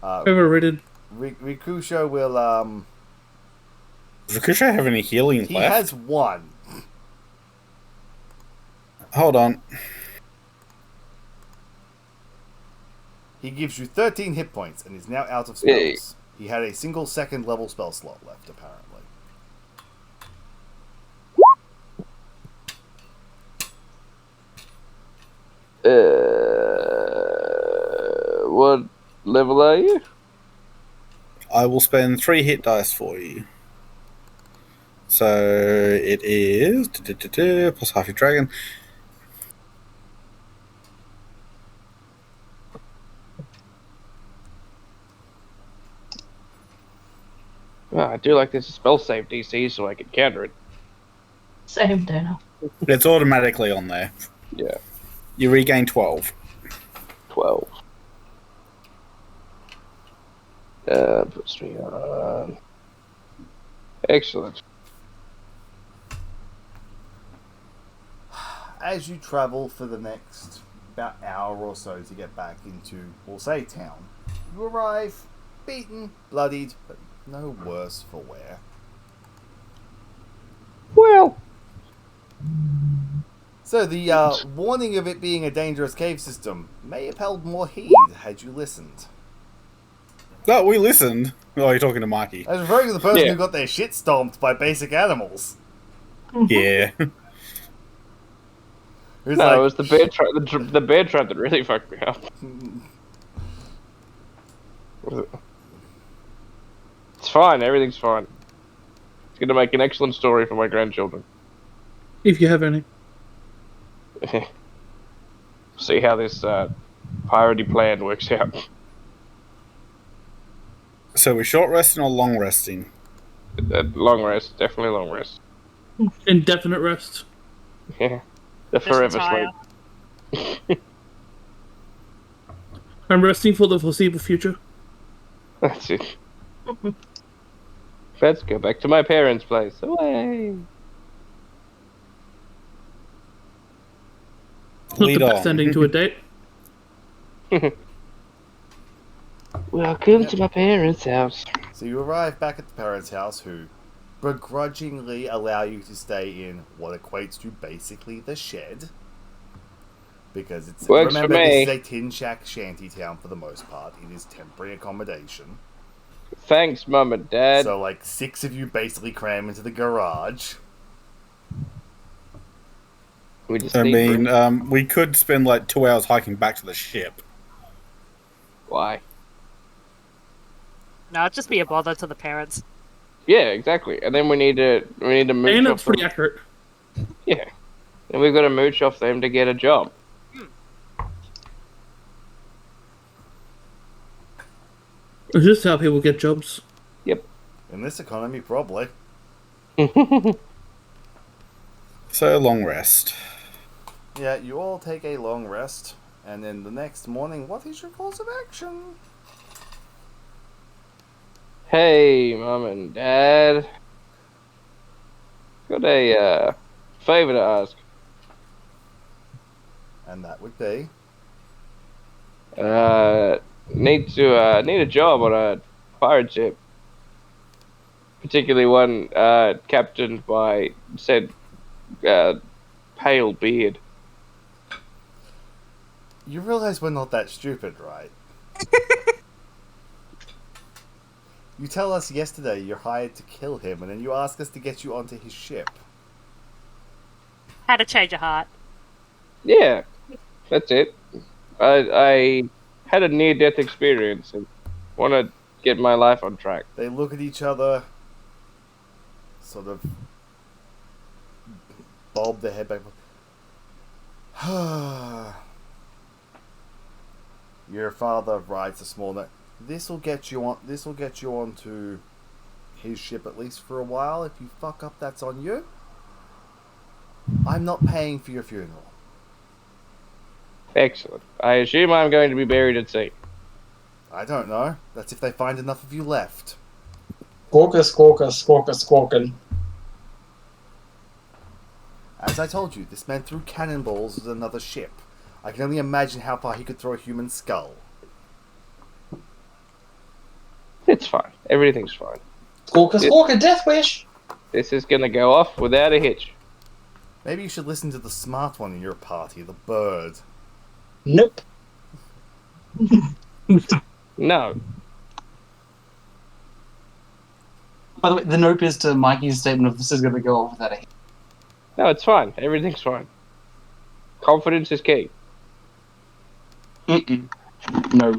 Overrated. Rikusho will, Does Rakusho have any healing he left? has 1. Hold on. He gives you 13 hit points and is now out of Yay. spells. He had a single second level spell slot left, apparently. What level are you? I will spend 3 hit dice for you. So it is plus half your dragon. Oh, I do like this spell save DC so I can counter it. Same, Dana. It's automatically on there. Yeah, You regain 12. 12. Puts me on. Excellent. As you travel for the next about hour or so to get back into, we'll say, town, you arrive beaten, bloodied, but no worse for wear. Well, So the warning of it being a dangerous cave system may have held more heed had you listened. No, we listened. Oh, you're talking to Mikey. I was referring to the person Yeah. who got their shit stomped by basic animals. Yeah. Who's no, like, it was the bear trap. The bear trap that really fucked me up. It's fine. Everything's fine. It's going to make an excellent story for my grandchildren. If you have any. See how this piratey plan works out. So we're short resting or long resting? Long rest, definitely long rest. Indefinite rest. Yeah, the Just forever retire. sleep. I'm resting for the foreseeable future. That's it. Let's go back to my parents' place. Away. Not Lead the best on. ending to a date. Welcome to my parents' house. so you arrive back at the parents' house, who begrudgingly allow you to stay in what equates to basically the shed. Because it's Works for remember, me. this is a tin shack shanty town for the most part. It is temporary accommodation. Thanks, Mum and Dad. So like 6 of you basically cram into the garage. We just I need mean, room. we could spend like 2 hours hiking back to the ship. Why? No, it'd just be a bother to the parents. Yeah, exactly. And then we need to mooch And off that's pretty them. accurate. Yeah. And we've got to mooch off them to get a job. Is this how people get jobs? In this economy, probably. So long rest. Yeah, you all take a long rest. And then the next morning, what is your course of action? Hey, Mum and Dad. Got a favor to ask. And that would be... Need a job on a pirate ship. Particularly one captained by said pale beard. You realize we're not that stupid, right? You tell us yesterday you're hired to kill him, and then you ask us to get you onto his ship. Had to change a heart. Yeah, that's it. I had a near-death experience and want to get my life on track. They look at each other, sort of bob their head back. Your father writes a small note. This will get you onto his ship at least for a while. If you fuck up, that's on you. I'm not paying for your funeral. Excellent. I assume I'm going to be buried at sea. I don't know. That's if they find enough of you left. Squawker, squawker, squawker, squawking. As I told you, this man threw cannonballs at another ship. I can only imagine how far he could throw a human skull. It's fine. Everything's fine. Squawker, squawker, death wish. This is going to go off without a hitch. Maybe you should listen to the smart one in your party, the bird. Nope. No. By the way, the nope is to Mikey's statement of this is going to go off without a hit. No, it's fine. Everything's fine. Confidence is key. Mm-mm. No.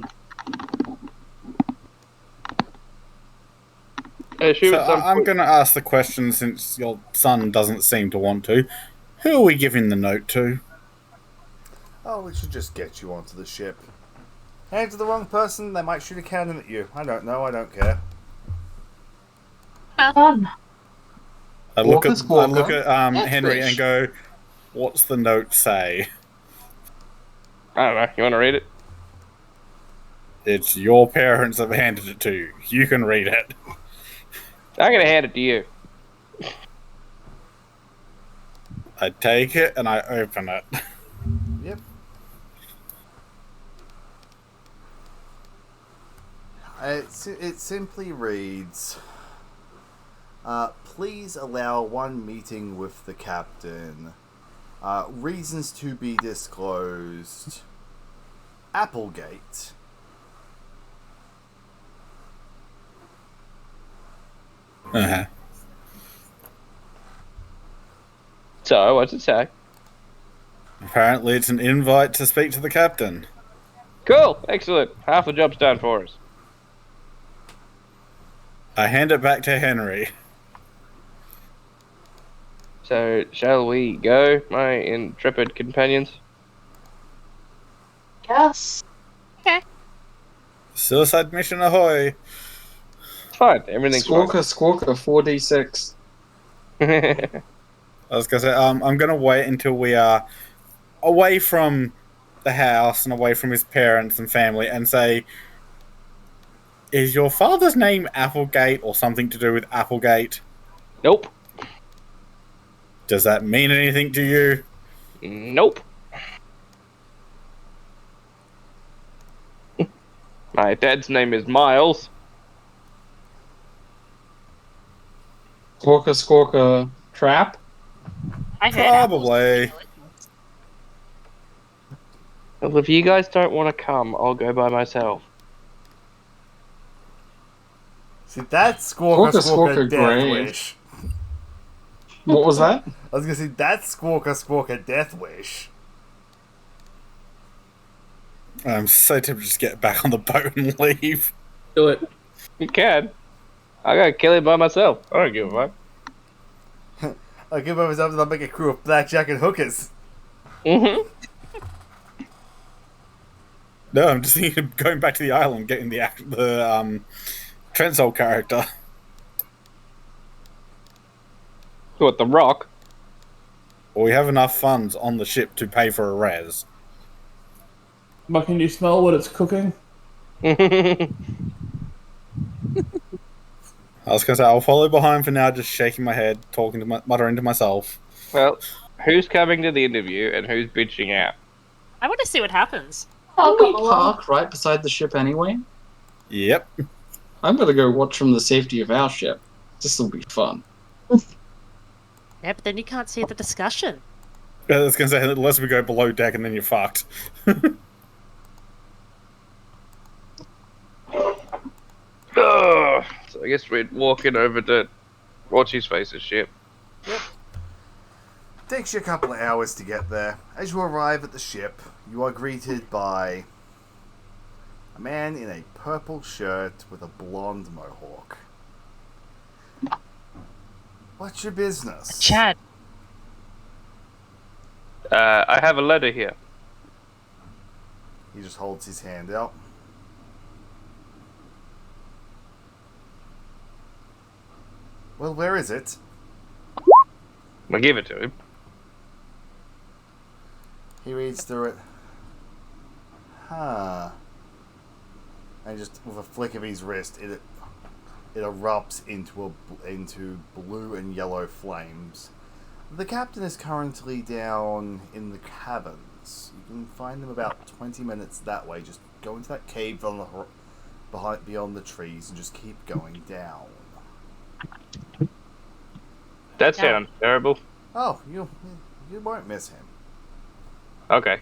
I assume So at some I'm point- going to ask the question since your son doesn't seem to want to. Who are we giving the note to? Oh, we should just get you onto the ship. Hand it to the wrong person, they might shoot a cannon at you. I don't know, I don't care. Fun. I look at Squawker. Henry and Fish. go, "What's the note say?" I don't know. You want to read it? It's your parents have handed it to you. You can read it. I'm gonna hand it to you. I take it and I open it. Yep. It simply reads, please allow one meeting with the captain. Reasons to be disclosed. Applegate. Uh-huh. So, what's it say? Apparently, it's an invite to speak to the captain. Cool. Excellent. Half the job's done for us. I hand it back to Henry. So, shall we go, my intrepid companions? Yes. Suicide mission ahoy! It's fine. Everything's Squawker, 4d6. fine. I was gonna say, I'm gonna wait until we are away from the house and away from his parents and family, and say, "Is your father's name Applegate or something to do with Applegate? Nope. Does that mean anything to you?" Nope. My dad's name is Miles. Squawker, trap. I heard apples. Probably. Well, if you guys don't want to come, I'll go by myself. See, that's Squawker Squawker Death Grave. Wish. What was that? I was gonna say, that's Squawker Death Wish. I'm so tempted to just get back on the boat and leave. Do it. You can. I gotta kill him by myself. I don't give a fuck. I'll give myself and I'll make a crew of blackjack and hookers. Mm-hmm. No, I'm just thinking of going back to the island, getting the Trensoul character. What, the Rock? Well, we have enough funds on the ship to pay for a res. But can you smell what it's cooking? I was gonna say I'll follow behind for now, just shaking my head, muttering to myself. Well, who's coming to the interview and who's bitching out? I want to see what happens. I'll Can we come along. park right beside the ship anyway? Yep. I'm gonna go watch from the safety of our ship. This will be fun. Yeah, but then you can't see the discussion. I was gonna say unless we go below deck and then you're fucked. Ugh. So I guess we're walking over to what's his face's ship. Takes you a couple of hours to get there. As you arrive at the ship, you are greeted by a man in a purple shirt with a blonde mohawk. What's your business? Chad. I have a letter here. He just holds his hand out. Well, where is it? I'll give it to him. He reads through it. Huh. And just with a flick of his wrist, it erupts into blue and yellow flames. The captain is currently down in the caverns. You can find him about 20 minutes that way. Just go into that cave on the beyond the trees and just keep going down. That sounds terrible. Oh, You won't miss him. Okay.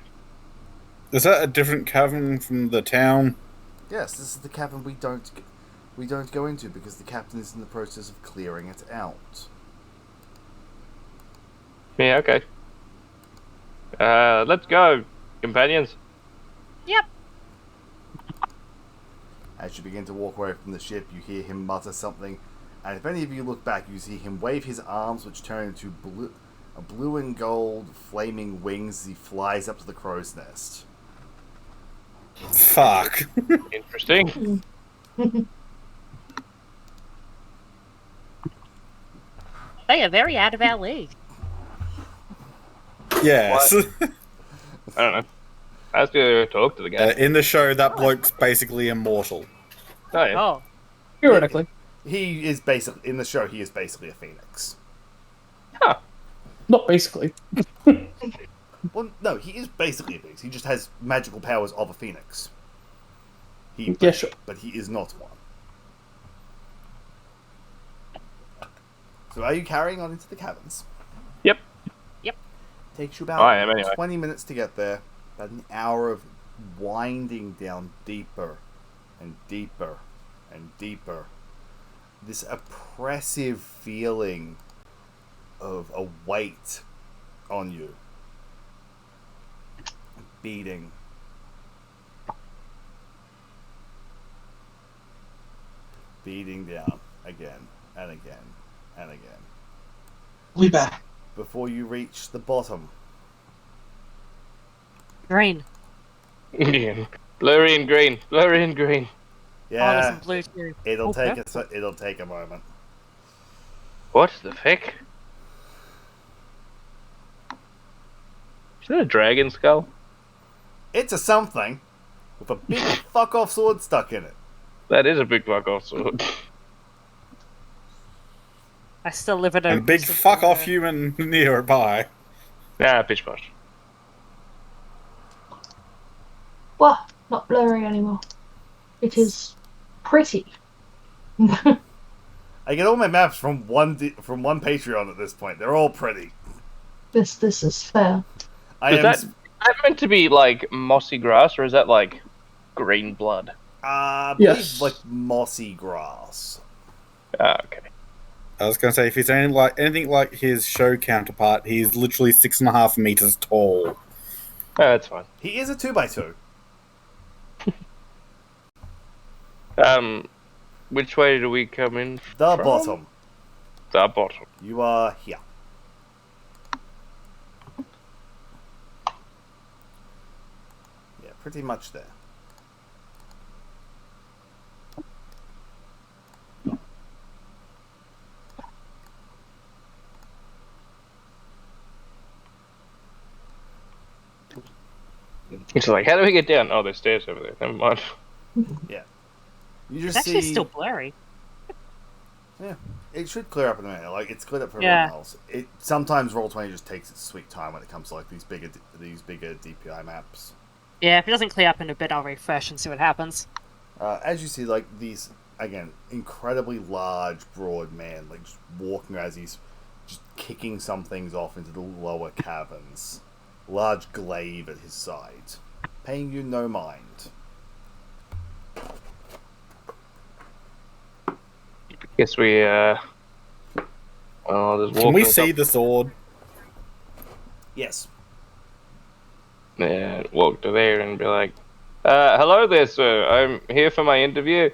Is that a different cavern from the town? Yes, this is the cavern we don't go into because the captain is in the process of clearing it out. Yeah, okay. Let's go, companions. Yep. As you begin to walk away from the ship, you hear him mutter something, and if any of you look back, you see him wave his arms, which turn into blue and gold flaming wings as he flies up to the crow's nest. Fuck. Interesting. They are very out of our league. Yes. I don't know. I have to talk to the guy. In the show, that bloke's basically immortal. Oh, yeah. Oh. Theoretically. He is basically in the show. He is basically a phoenix. Huh. Not basically. Well, no, he is basically a phoenix. He just has magical powers of a phoenix. Yeah, sure. But he is not one. So are you carrying on into the caverns? Yep. Takes you about I am, anyway. 20 minutes to get there. About an hour of winding down deeper and deeper and deeper. This oppressive feeling of a weight on you. Beating. Beating down again and again and again. We back. Before you reach the bottom. Green. Yeah. Blurry and green. Blurry and green. Oh, there's Yeah, some blue too. it'll Oh, take purple. it'll take a moment. What the heck? Is that a dragon skull? It's a something with a big fuck off sword stuck in it. That is a big fuck off sword. I still live in a And a big fuck off human nearby. Nah, pitch posh. Well, not blurry anymore. It is pretty. I get all my maps from one Patreon at this point. They're all pretty. This is fair. I Is that meant to be like mossy grass, or is that like green blood? believe Yes. like mossy grass. Ah, okay. I was gonna say, if he's anything like his show counterpart, he's literally 6.5 meters tall. Oh, that's fine. He is a 2x2. Which way do we come in? The from? bottom. The bottom. You are here. Yeah, pretty much there. It's like, how do we get down? Oh, there's stairs over there. Never mind. You It's just actually see. still blurry. Yeah, it should clear up in a minute. Like it's cleared up for Yeah. everyone else. It sometimes Roll20 just takes its sweet time when it comes to like these bigger DPI maps. Yeah, if it doesn't clear up in a bit, I'll refresh and see what happens. As you see, like these again, incredibly large, broad man, like just walking as he's just kicking some things off into the lower caverns. Large glaive at his side, paying you no mind. Guess we, well, there's Can we walking see the sword? Yes. Yeah, walk to there and be like, hello there, sir. I'm here for my interview.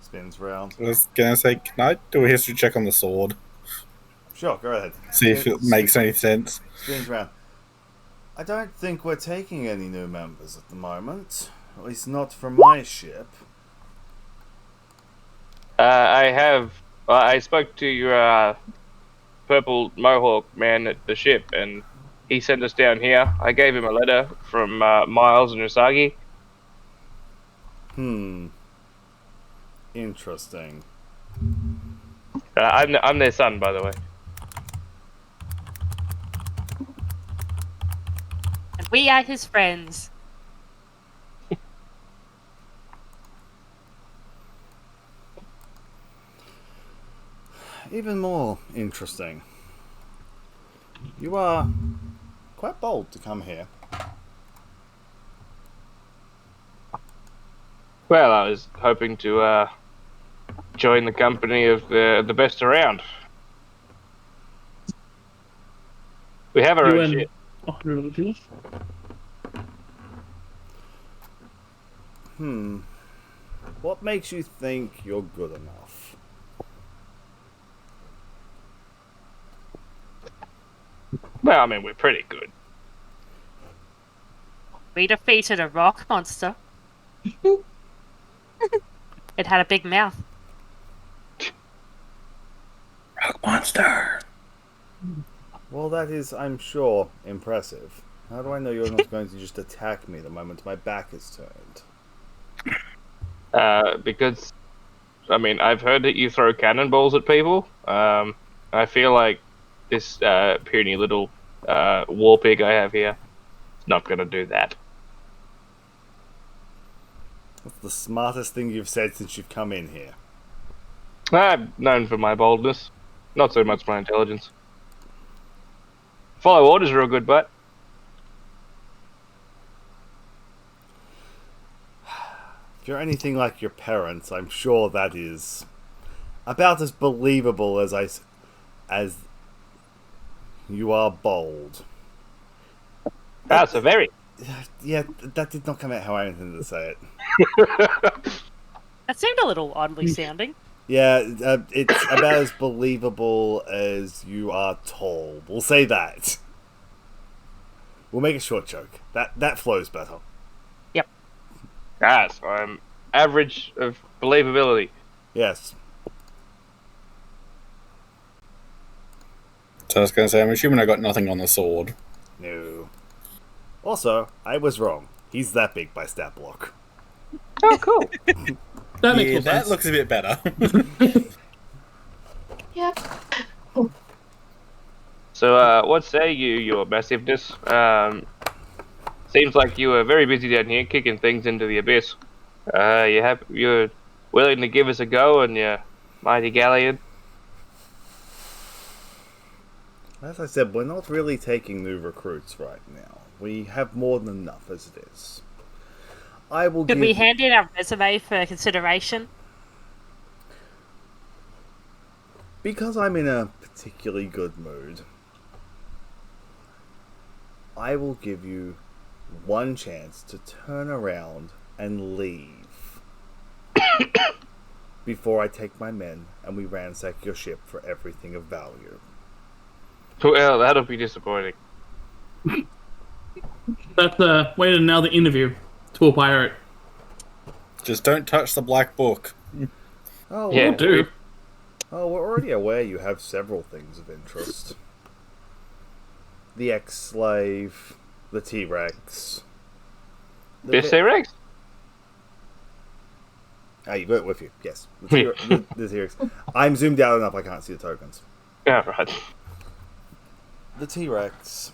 Spins round. I was gonna say, can I do a history check on the sword? Sure, go ahead. See if it makes any sense. Spins round. I don't think we're taking any new members at the moment. At least not from my ship. I spoke to your, purple mohawk man at the ship, and he sent us down here. I gave him a letter from, Miles and Usagi. Interesting. I'm their son, by the way. And we are his friends. Even more interesting. You are quite bold to come here. Well, I was hoping to join the company of the best around. We have our You own and shit. 100 other people. What makes you think you're good enough? Well, I mean, we're pretty good. We defeated a rock monster. It had a big mouth. Rock monster. Well, that is, I'm sure, impressive. How do I know you're not going to just attack me the moment my back is turned? Because, I mean, I've heard that you throw cannonballs at people. I feel like this puny little war pig I have here is not going to do that. That's the smartest thing you've said since you've come in here. I'm known for my boldness, not so much my intelligence. Follow orders real good, but If you're anything like your parents, I'm sure that is about as believable as you are bold. that's a very. Yeah, that did not come out how I intended to say it. That seemed a little oddly sounding. Yeah, it's about as believable as you are tall. We'll say that. We'll make a short joke. That flows better. Yep. Yes, I'm average of believability. Yes. So I was going to say, I'm assuming I got nothing on the sword. No. Also, I was wrong. He's that big by stat block. Oh, cool. That makes Yeah, more that sense. looks a bit better. Yeah. So, what say you, your massiveness? Seems like you were very busy down here kicking things into the abyss. You're willing to give us a go on your mighty galleon? As I said, we're not really taking new recruits right now. We have more than enough as it is. I will Could give we hand in our resume for consideration? because I'm in a particularly good mood. I will give you one chance to turn around and leave before I take my men and we ransack your ship for everything of value. Well, that'll be disappointing. That's the way to nail the interview to a pirate. Just don't touch the black book. Oh, Yeah, Will do. we're already aware you have several things of interest. The ex-slave, the T-Rex. This T-Rex? Ah, you got it with you, yes. The T-Rex. I'm zoomed out enough I can't see the tokens. Yeah, right. The T-Rex.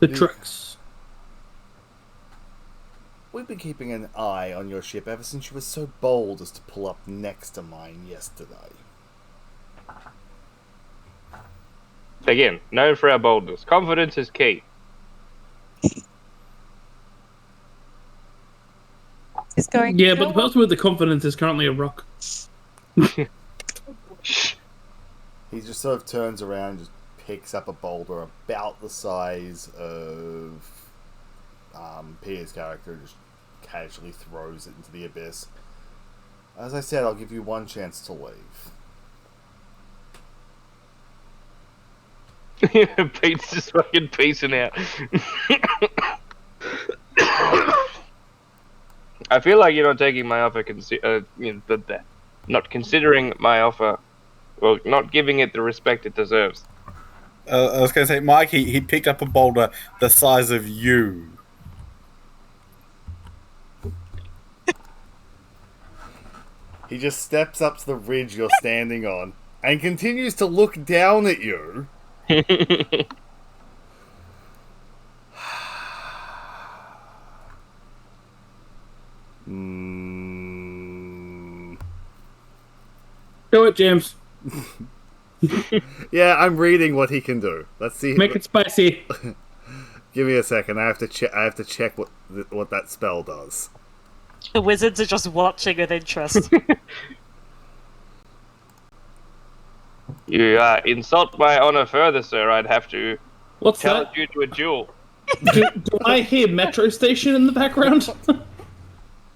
The tricks. We've been keeping an eye on your ship ever since you were so bold as to pull up next to mine yesterday. Again, known for our boldness. Confidence is key. Is going. Yeah, but the person with the confidence is currently a rock. He just sort of turns around and just picks up a boulder about the size of Peter's character and just casually throws it into the abyss. As I said, I'll give you one chance to leave. Pete's just fucking peacing out. I feel like you're not taking my offer, not considering my offer, well, not giving it the respect it deserves. I was going to say, Mike, he picked up a boulder the size of you. He just steps up to the ridge you're standing on and continues to look down at you. Do it, James. Yeah, I'm reading what he can do. Let's see. Make it spicy. Give me a second. I have to check. I have to check what that spell does. The wizards are just watching with interest. You insult my honor further, sir. I'd have to What's challenge that? you to a duel. Do I hear metro station in the background?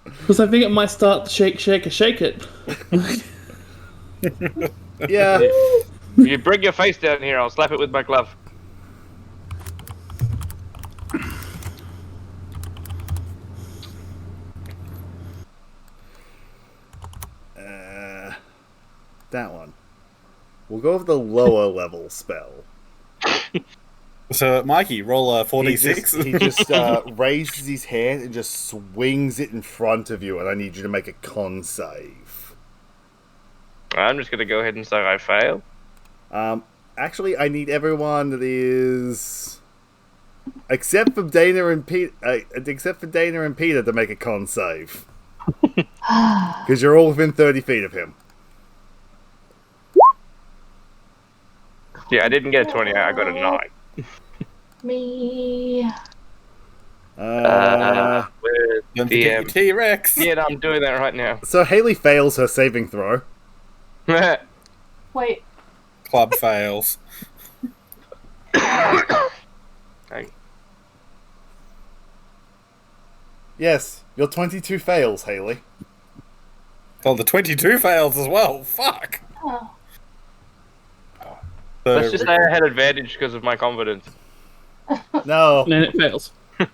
Because I think it might start to shake it. Yeah. You bring your face down here, I'll slap it with my glove. That one. We'll go with the lower level spell. So, Mikey, roll a 4d6. He just raises his hand and just swings it in front of you, and I need you to make a con save. I'm just gonna go ahead and say I fail. Actually, I need everyone that is, except for Dana and Peter, to make a con save, because you're all within 30 feet of him. Yeah, I didn't get a 20, I got a 9. Me. With Don't the forget your T-Rex. yeah, no, I'm doing that right now. So Haley fails her saving throw. Wait. Club fails. Hey. Yes, your 22 fails, Haley. Oh, the 22 fails as well. Fuck. Oh. So, Let's just say I had advantage because of my confidence. No, And it fails. I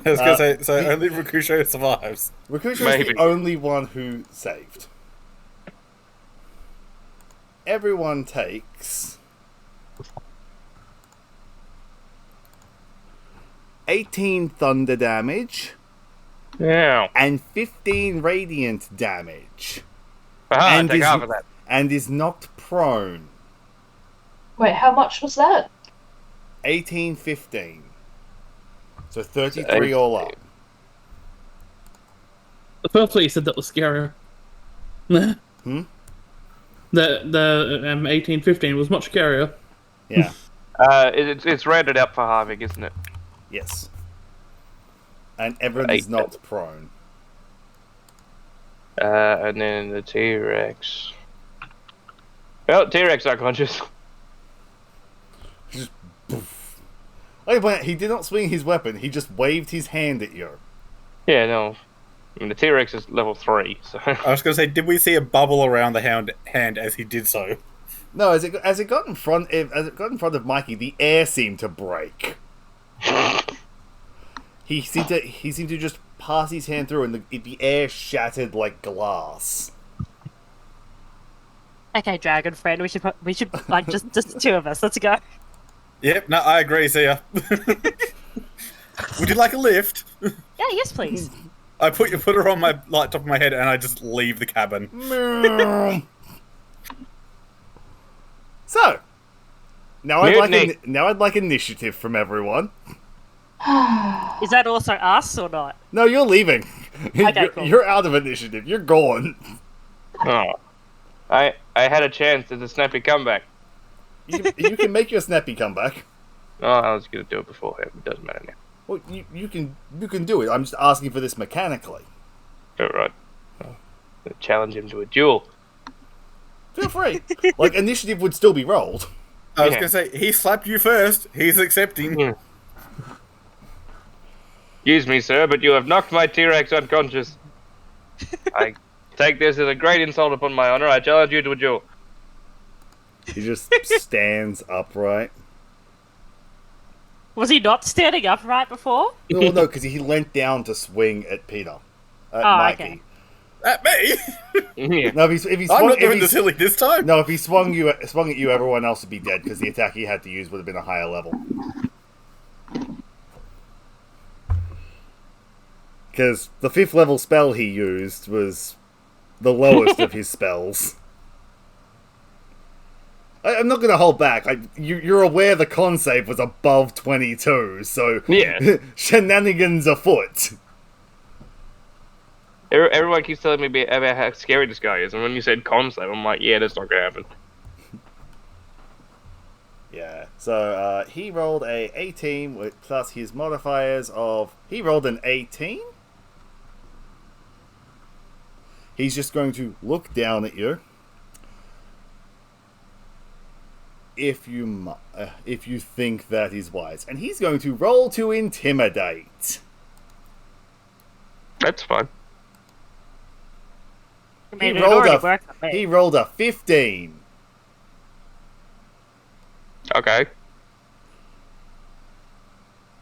was gonna say, so only Rakusho survives. Rakusho is Maybe. the only one who saved. Everyone takes 18 thunder damage Yeah. and 15 radiant damage, Aha, And take is- half of that. and is knocked prone. Wait, how much was that? 18, 15. So 33 all up. The first way you said that was scarier. Hmm? The 1815 was much scarier. Yeah. It's rounded up for halving, isn't it? Yes. And everyone is knocked prone. And then the T-Rex. Well, T-Rex unconscious. Just poof. Oh, but he did not swing his weapon. He just waved his hand at you. Yeah, no. I mean, the T-Rex is level 3, so... I was gonna say, did we see a bubble around the hand as he did so? No, as it got in front of Mikey, the air seemed to break. He seemed to just pass his hand through, and the air shattered like glass. Okay, dragon friend, we should like just the two of us. Let's go. Yep, no, I agree, see ya. Would you like a lift? Yeah, yes, please. I put her on my top of my head and I just leave the cabin. So, now I'd like initiative from everyone. Is that also us or not? No, you're leaving. Okay, cool. You're out of initiative. You're gone. Oh. I had a chance as a snappy comeback. You can make your snappy comeback. Oh, I was going to do it beforehand. It doesn't matter now. Well, you can do it. I'm just asking for this mechanically. Alright. Challenge him to a duel. Feel free. Like, initiative would still be rolled. I was Yeah. gonna say, he slapped you first. He's accepting. Yeah. Excuse me, sir, but you have knocked my T-Rex unconscious. I take this as a great insult upon my honor. I challenge you to a duel. He just stands upright. Was he not standing up right before? No, because he leant down to swing at Peter. At Oh, Mikey. okay. At me? Yeah. No, if he I'm swung, not doing the silly this time. no, if he swung at you, everyone else would be dead because the attack he had to use would have been a higher level. Because the 5th level spell he used was the lowest of his spells. I'm not going to hold back. You're aware the con save was above 22, so Yeah. shenanigans afoot. Everyone keeps telling me about how scary this guy is, and when you said con save, I'm like, yeah, that's not gonna happen. So he rolled a 18 with plus his modifiers of... He rolled an 18? He's just going to look down at you. If you think that is wise. And he's going to roll to intimidate. That's fine. I mean, it already worked on me. He rolled a 15. Okay.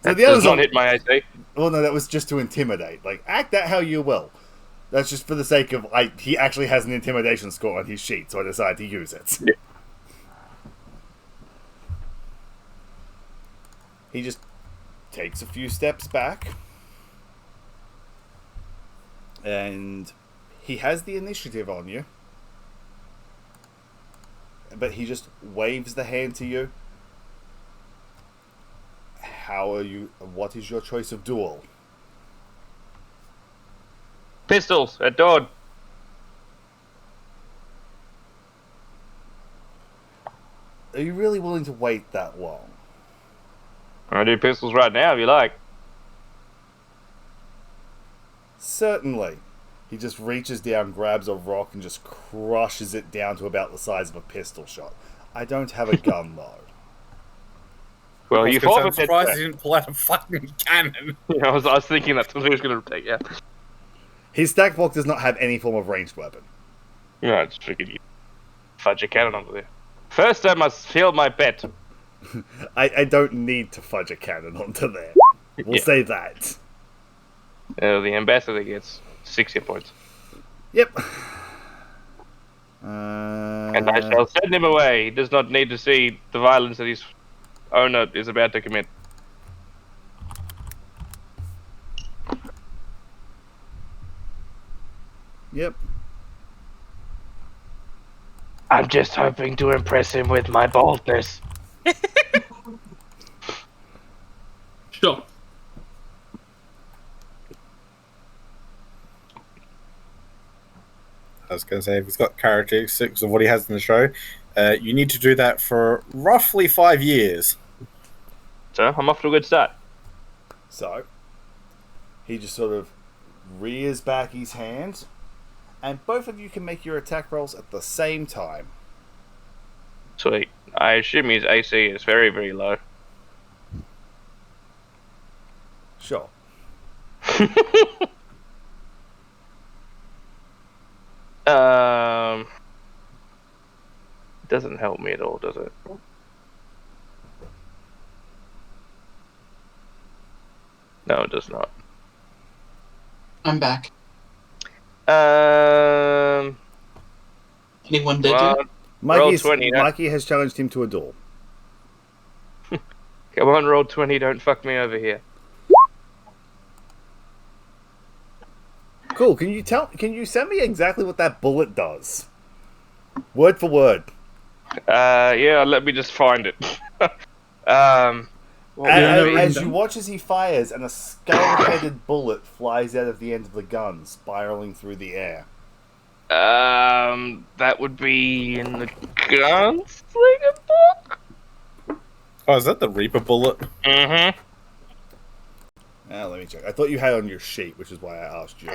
So That the others does not hit my AC. Well, no, that was just to intimidate. Like, act that how you will. That's just for the sake of... he actually has an intimidation score on his sheet, so I decided to use it. Yeah. He just takes a few steps back. And he has the initiative on you. But he just waves the hand to you. How are you... What is your choice of duel? Pistols at dawn. Are you really willing to wait that long? I'll do pistols right now if you like. Certainly. He just reaches down, grabs a rock, and just crushes it down to about the size of a pistol shot. I don't have a gun, though. Well, you fought I'm with surprised that. he didn't pull out a fucking cannon. Yeah, I was thinking that's what he was going to take. Yeah. His stack block does not have any form of ranged weapon. No, I just figured you fudge a cannon onto there. First, I must fill my bet. I don't need to fudge a cannon onto there. We'll Yeah. say that. The ambassador gets 6 hit points. Yep. And I shall send him away. He does not need to see the violence that his owner is about to commit. Yep. I'm just hoping to impress him with my boldness. Sure. I was going to say, if he's got characteristics of what he has in the show, you need to do that for roughly 5 years. So, I'm off to a good start. So, he just sort of rears back his hand, and both of you can make your attack rolls at the same time. Sweet. I assume his AC is very, very low. Sure. Doesn't help me at all, does it? No, it does not. I'm back. Anyone did Well, it? roll 20. Mikey has challenged him to a duel. Come on, roll 20. Don't fuck me over here. Cool. Can you send me exactly what that bullet does? Word for word. Yeah, let me just find it. As you watch as he fires, and a skull-headed bullet flies out of the end of the gun, spiraling through the air. That would be in the gunslinger book? Oh, is that the Reaper bullet? Mm-hmm. Let me check. I thought you had it on your sheet, which is why I asked you.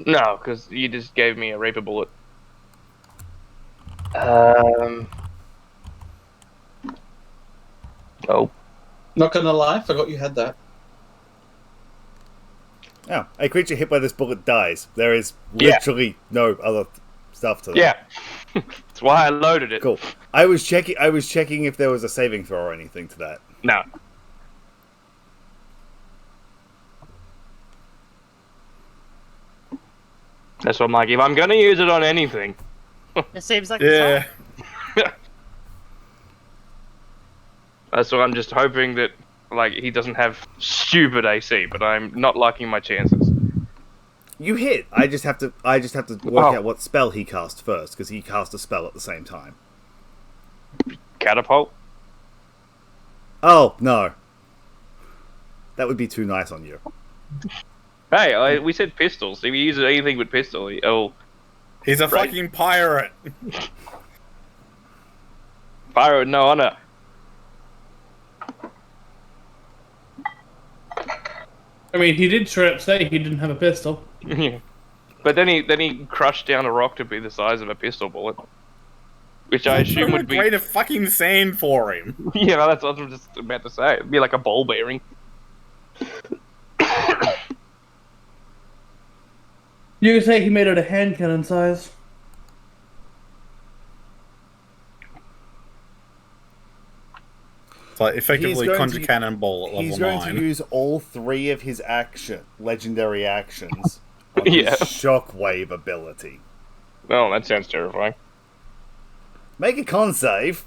No, because you just gave me a Reaper bullet. Oh. Not gonna lie, forgot you had that. Oh, a creature hit by this bullet dies. There is literally no other stuff to that. Yeah. That's why I loaded it. Cool. I was checking if there was a saving throw or anything to that. No. That's what I'm like. If I'm gonna use it on anything, It seems like Yeah. that's what I'm just hoping that, like, he doesn't have stupid AC. But I'm not liking my chances. You hit. I just have to work out what spell he cast first, because he cast a spell at the same time. Catapult. Oh no, that would be too nice on you. Hey, we said pistols. If you use anything with pistol, He's a Right. fucking pirate. fire with no honor. I mean, he did straight up say he didn't have a pistol. Yeah. But then he crushed down a rock to be the size of a pistol bullet, which I assume Throw a would be. grain of fucking sand for him. You know, that's what I'm just about to say. It'd be like a ball bearing. You could say he made it a hand cannon size. It's like effectively going conjure to- cannonball at He's level going 9. to use all 3 of his legendary actions on Yeah. his shockwave ability. Oh, that sounds terrifying. Make a con save.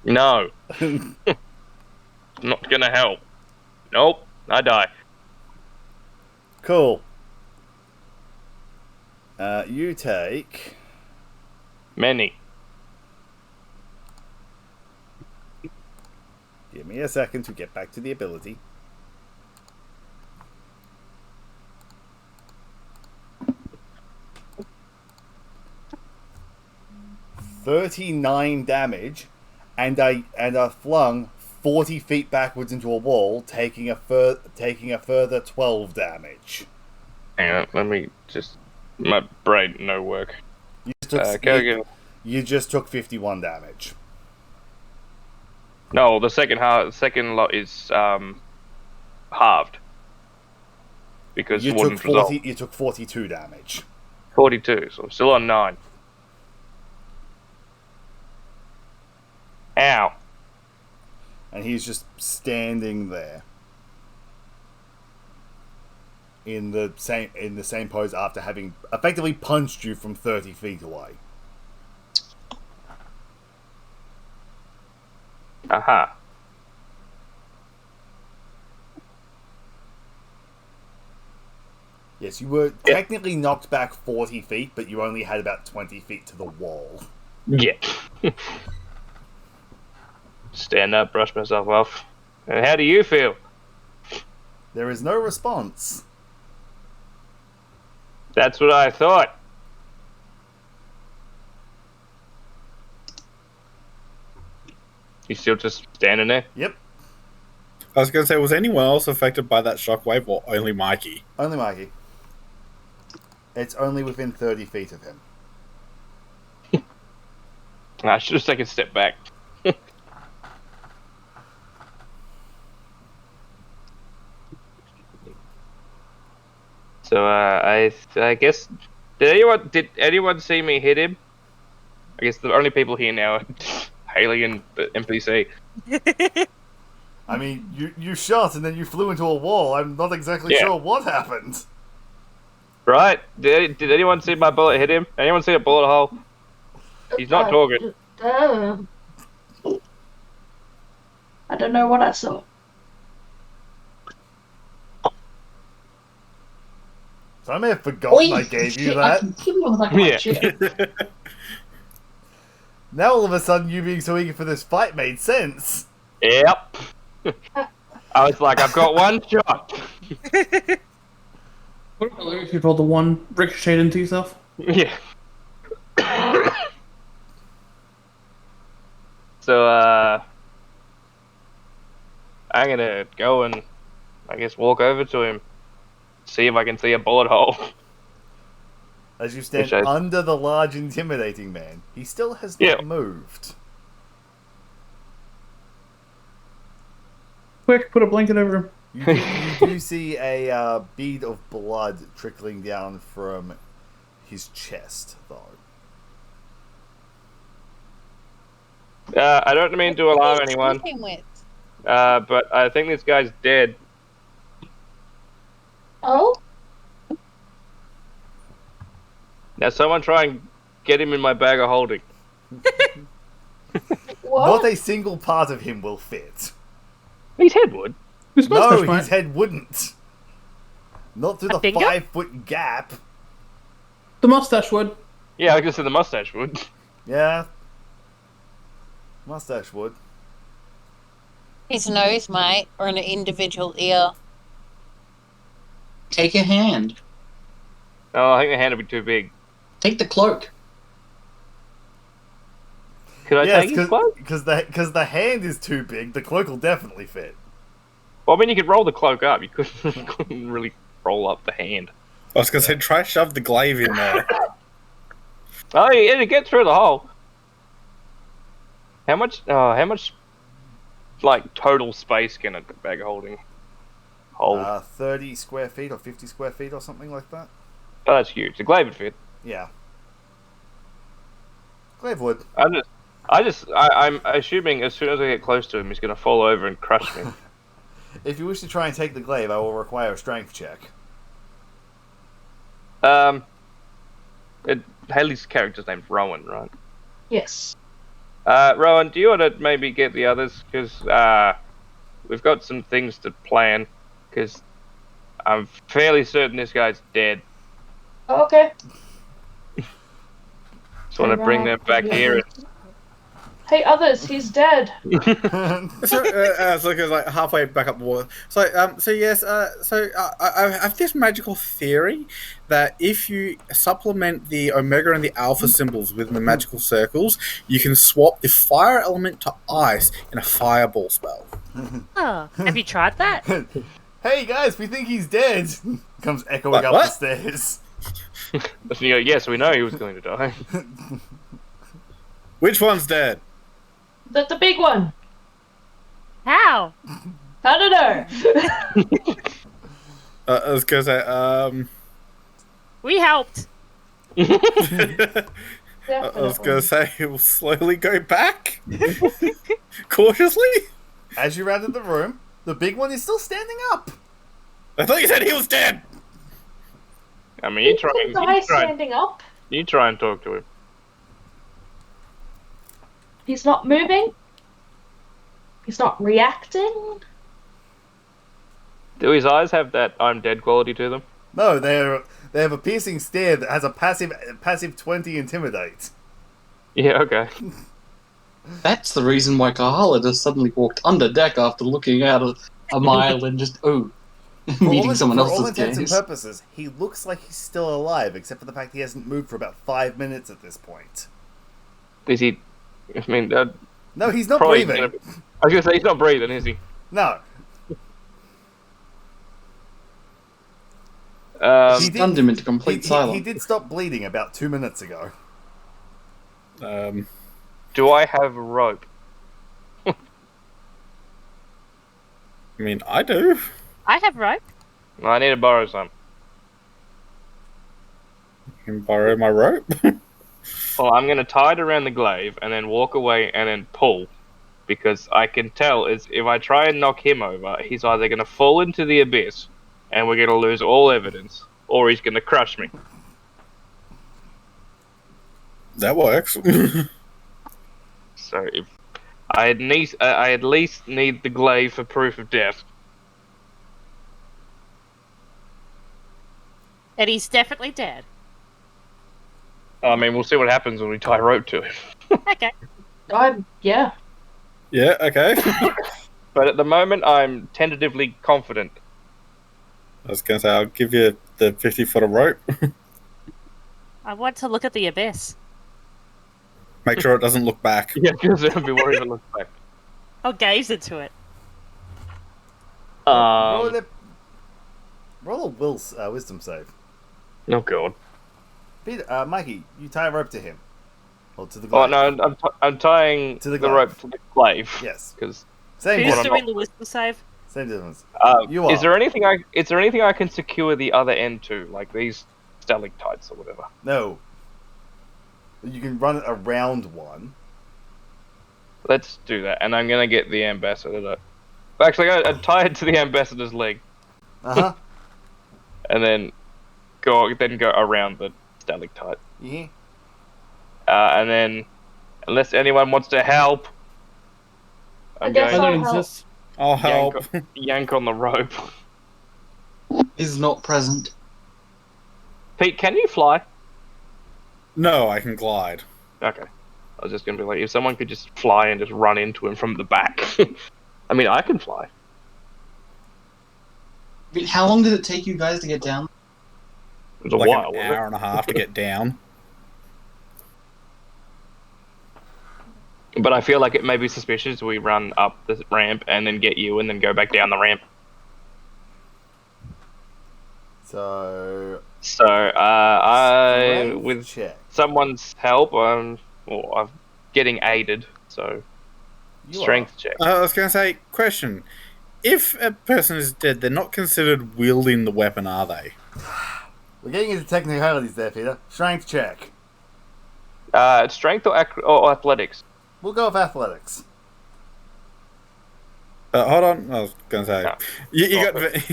No. Not gonna help. Nope. I die. Cool. You take... Many. Give me a second to get back to the ability. $39 damage, and are flung 40 feet backwards into a wall, taking a further 12 damage. Hang on, let me just. My brain, no work. You just took, you just took 51 damage. No, the second lot is halved. Because You Warden's took resolve. 40. You took 42 damage. 42, so I'm still on 9. Ow. And he's just standing there in the same pose after having effectively punched you from 30 feet away. Aha. Yes, you were technically knocked back 40 feet, but you only had about 20 feet to the wall. Yeah. Stand up, brush myself off. And how do you feel? There is no response. That's what I thought. You still just standing there? Yep, I was going to say, was anyone else affected by that shockwave, or only Mikey? only Mikey. It's only within 30 feet of him. I should have taken a step back. So I guess did anyone see me hit him? I guess the only people here now are Haley and the NPC. I mean, you shot and then you flew into a wall. I'm not exactly Yeah. sure what happened. Right? Did anyone see my bullet hit him? Anyone see a bullet hole? He's not talking. I don't know what I saw. So I may have forgotten I gave you that. I can feel like my Yeah. shit. Now all of a sudden you being so eager for this fight made sense. Yep. I was like, I've got one shot. What about if you rolled the one ricocheted into yourself? Yeah. So, I'm gonna go and, I guess, walk over to him. See if I can see a bullet hole. As you stand Which I- under the large intimidating man, he still has not Yeah. moved. Quick, put a blanket over him. You do see a bead of blood trickling down from his chest, though. I don't mean to alarm anyone, Sleeping with? but I think this guy's dead. Oh? Now someone try and get him in my bag of holding. What? Not a single part of him will fit. His head would. His No, mustache his might. head wouldn't. Not through A the finger? 5-foot gap. The mustache would. Yeah, I guess the mustache would. Yeah. Mustache would. His nose, mate, or an individual ear. Take a hand. Oh, I think the hand would be too big. Take the cloak. Could I Yes, take his cloak? because the hand is too big. The cloak will definitely fit. Well, I mean, you could roll the cloak up. You couldn't really roll up the hand. I was going to say, try shove the glaive in there. Oh, yeah, to get through the hole. How much, like, total space can a bag holding hold? 30 square feet or 50 square feet or something like that. Oh, that's huge. The glaive would fit. Yeah. Glaive would. I'm assuming as soon as I get close to him, he's going to fall over and crush me. If you wish to try and take the glaive, I will require a strength check. Haley's character's name's Rowan, right? Yes. Rowan, do you want to maybe get the others? Because we've got some things to plan. Because I'm fairly certain this guy's dead. Oh, okay. Just want to bring them back here. Hey, others, he's dead. So it goes like halfway back up the water. So I have this magical theory that if you supplement the Omega and the Alpha symbols within the magical circles, you can swap the fire element to ice in a fireball spell. Oh, have you tried that? Hey guys, we think he's dead. Comes echoing up the stairs. Yes, we know he was going to die. Which one's dead? The big one. How? I don't know. I was gonna say, We helped. I was gonna say it will slowly go back, cautiously. As you rounded the room, the big one is still standing up. I thought you said he was dead. I mean, you Standing up. You try and talk to him. He's not moving. He's not reacting. Do his eyes have that "I'm dead" quality to them? No, they have a piercing stare that has a passive 20 intimidate. Yeah, okay. That's the reason why Kahala just suddenly walked under deck after looking out a mile and just, meeting someone For else's all intents and gaze. purposes, he looks like he's still alive, except for the fact he hasn't moved for about 5 minutes at this point. Is he? I mean, No, he's not probably breathing. I was gonna say he's not breathing, is he? No. Stunned him into complete silence. He did stop bleeding about 2 minutes ago. Do I have a rope? I mean, I do. I have rope. I need to borrow some. You can borrow my rope. Well, I'm gonna tie it around the glaive and then walk away and then pull, because I can tell is if I try and knock him over, he's either gonna fall into the abyss, and we're gonna lose all evidence, or he's gonna crush me. That works. So if I at least need the glaive for proof of death. And he's definitely dead. I mean, we'll see what happens when we tie rope to him. Okay. Yeah. Yeah, okay. But at the moment, I'm tentatively confident. I was going to say, I'll give you the 50-foot of rope. I want to look at the abyss. Make sure it doesn't look back. Yeah, because I'll be worried if it looks back. I'll gaze into it. Roll a wisdom save. Oh god. Peter, Mikey, you tie a rope to him. Or to the Oh glaive. no, I'm tying To the the glaive. rope to the glaive. Yes. Because Same Who's difference. doing the wisdom save? Same difference. you are. Is there anything I can secure the other end to, like these stalactites or whatever? No. You can run it around one. Let's do that, and I'm gonna get the ambassador. Actually, I tie it to the ambassador's leg, Uh-huh. and then go around the stalactite. Yeah. And then, unless anyone wants to help, I'm guess going I I'll don't help. exist. I'll help. yank on the rope. Is not present. Pete, can you fly? No, I can glide. Okay. I was just gonna be like, if someone could just fly and just run into him from the back. I mean, I can fly. I mean, how long did it take you guys to get down? It was a Like while, an wasn't hour and a half to get down. it? But I feel like it may be suspicious we run up the ramp and then get you and then go back down the ramp. So I, strength with check. someone's help, I'm getting aided. So You strength check. I was going to say, question. If a person is dead, they're not considered wielding the weapon, are they? We're getting into technicalities there, Peter. Strength check. Strength or athletics. We'll go with athletics. Hold on. I was going to say. No. You got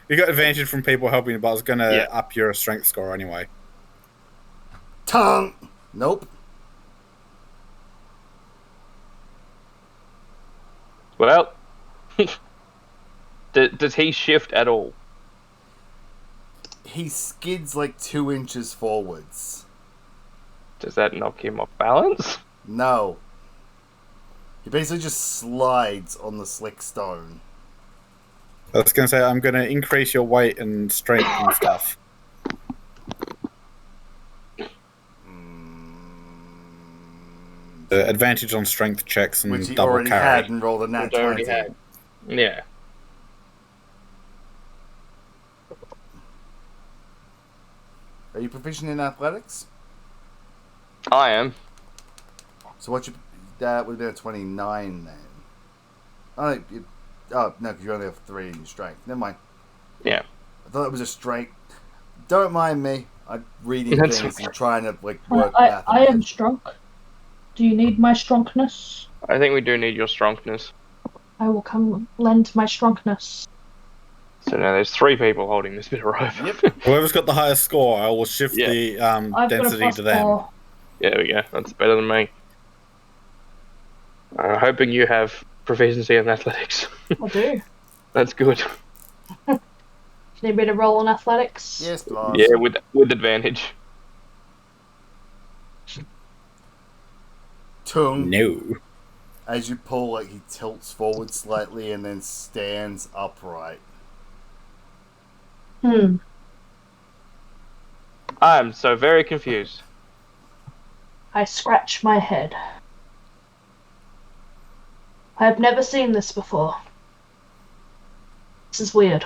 you got advantage from people helping you, but I was going to Yeah. up your strength score anyway. Tongue. Nope. Well, does he shift at all? He skids like 2 inches forwards. Does that knock him off balance? No. He basically just slides on the slick stone. I was going to say, I'm going to increase your weight and strength and stuff. Advantage on strength checks and Which he double already carry. had and rolled a nat Which I already 20. had. Yeah. Are you proficient in athletics? I am. So that would have been a 29 then. Oh, no, because you only have 3 in your strength. Never mind. Yeah. I thought it was a strength. Don't mind me. I'm reading That's things okay. and trying to work math. I am strong. Do you need my strongness? I think we do need your strongness. I will come lend my strongness. So now there's 3 people holding this bit of rope. Yep. Whoever's got the highest score, I will shift Yeah. the I've got a density plus to them. 4. Yeah, there we go. That's better than me. I'm hoping you have proficiency in athletics. I do. That's good. Need me to roll on athletics? Yes, boss. Yeah, with advantage. Tung. No. As you pull, like he tilts forward slightly and then stands upright. I'm so very confused. I scratch my head. I have never seen this before. This is weird.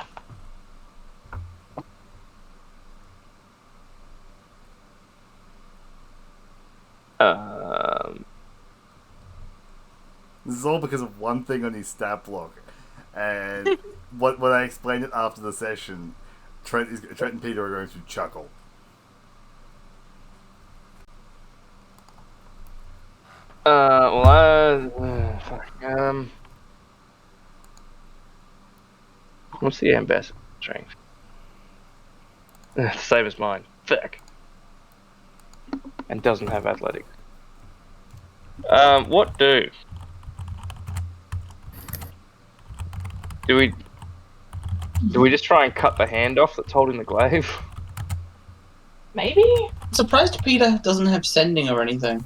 This is all because of one thing on his stat block. And when I explained it after the session, Trent and Peter are going to chuckle. What's the ambassador strength? Same as mine. Fuck. And doesn't have athletics. What do? Do we just try and cut the hand off that's holding the glaive? Maybe? I'm surprised Peter doesn't have sending or anything.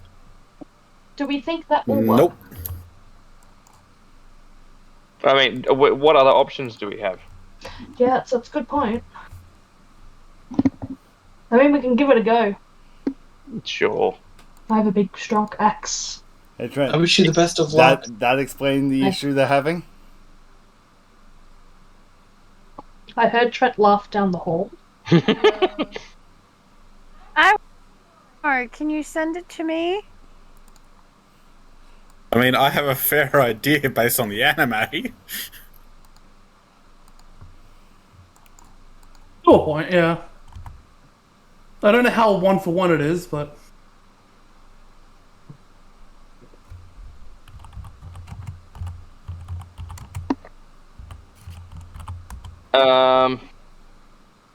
Do we think that will work? Nope. I mean, what other options do we have? Yeah, that's a good point. I mean, we can give it a go. Sure. I have a big, strong axe. Hey, Trent. I wish you the best of luck. That explained the issue they're having? I heard Trent laugh down the hall. Can you send it to me? I mean, I have a fair idea based on the anime. To a point, yeah. I don't know how 1-for-1 it is, but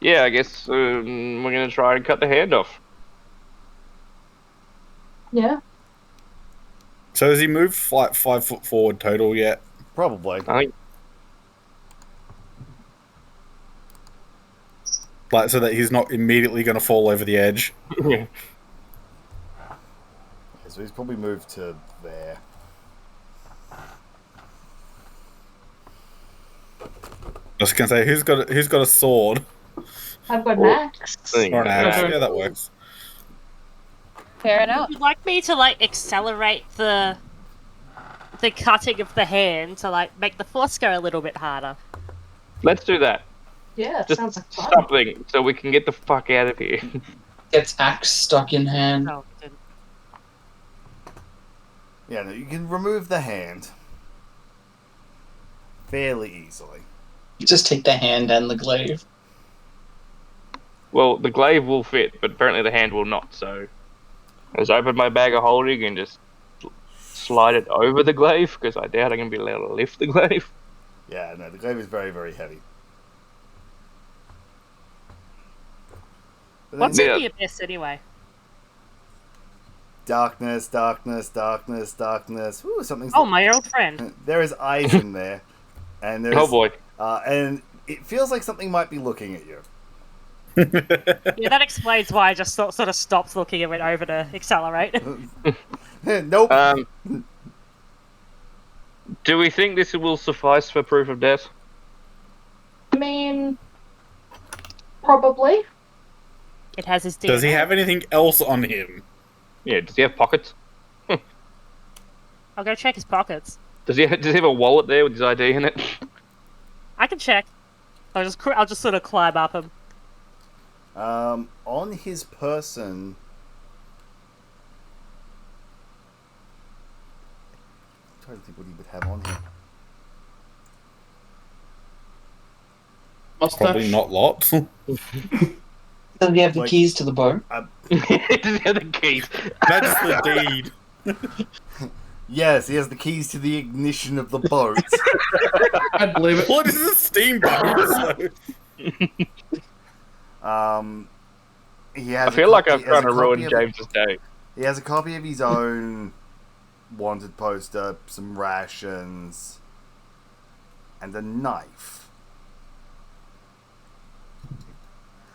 Yeah, I guess we're gonna try and cut the hand off. Yeah? So has he moved like 5 foot forward total yet? Probably. I think Like, so that he's not immediately going to fall over the edge. yeah. So he's probably moved to there. I was going to say, who's got a sword I've got an axe. or an axe? Okay. Yeah, that works. Fair enough. Would you like me to accelerate the cutting of the hand to make the force go a little bit harder? Let's do that. Yeah, Just sounds like fun. something so we can get the fuck out of here. Gets axe stuck in hand. Oh, we didn't. Yeah, no, you can remove the hand fairly easily. Just take the hand and the glaive. Well, the glaive will fit, but apparently the hand will not. So, I just open my bag of holding and just slide it over the glaive because I doubt I'm gonna be able to lift the glaive. Yeah, no, the glaive is very, very heavy. But What's then- Yeah. in the abyss anyway? Darkness, darkness, darkness, darkness. Ooh, something's. Oh, my old friend. There is eyes in there, and there's. Oh boy. And it feels like something might be looking at you. Yeah, that explains why I just sort of stopped looking and went over to accelerate. Nope. Do we think this will suffice for proof of death? I mean, probably. It has his DNA. Does he have anything else on him? Yeah. Does he have pockets? I'll go check his pockets. Does he have a wallet there with his ID in it? I can check. I'll just sort of climb up him. On his person. I'm trying to think what he would have on him. Mustache. Probably not lots. Does he have the Like- keys to the boat? Does he have the keys? That's the deed. Yes, he has the keys to the ignition of the boat. I'd believe it. What is a steamboat? He has I feel like I'm he has trying to a ruin copy of- James's day. He has a copy of his own wanted poster, some rations, and a knife.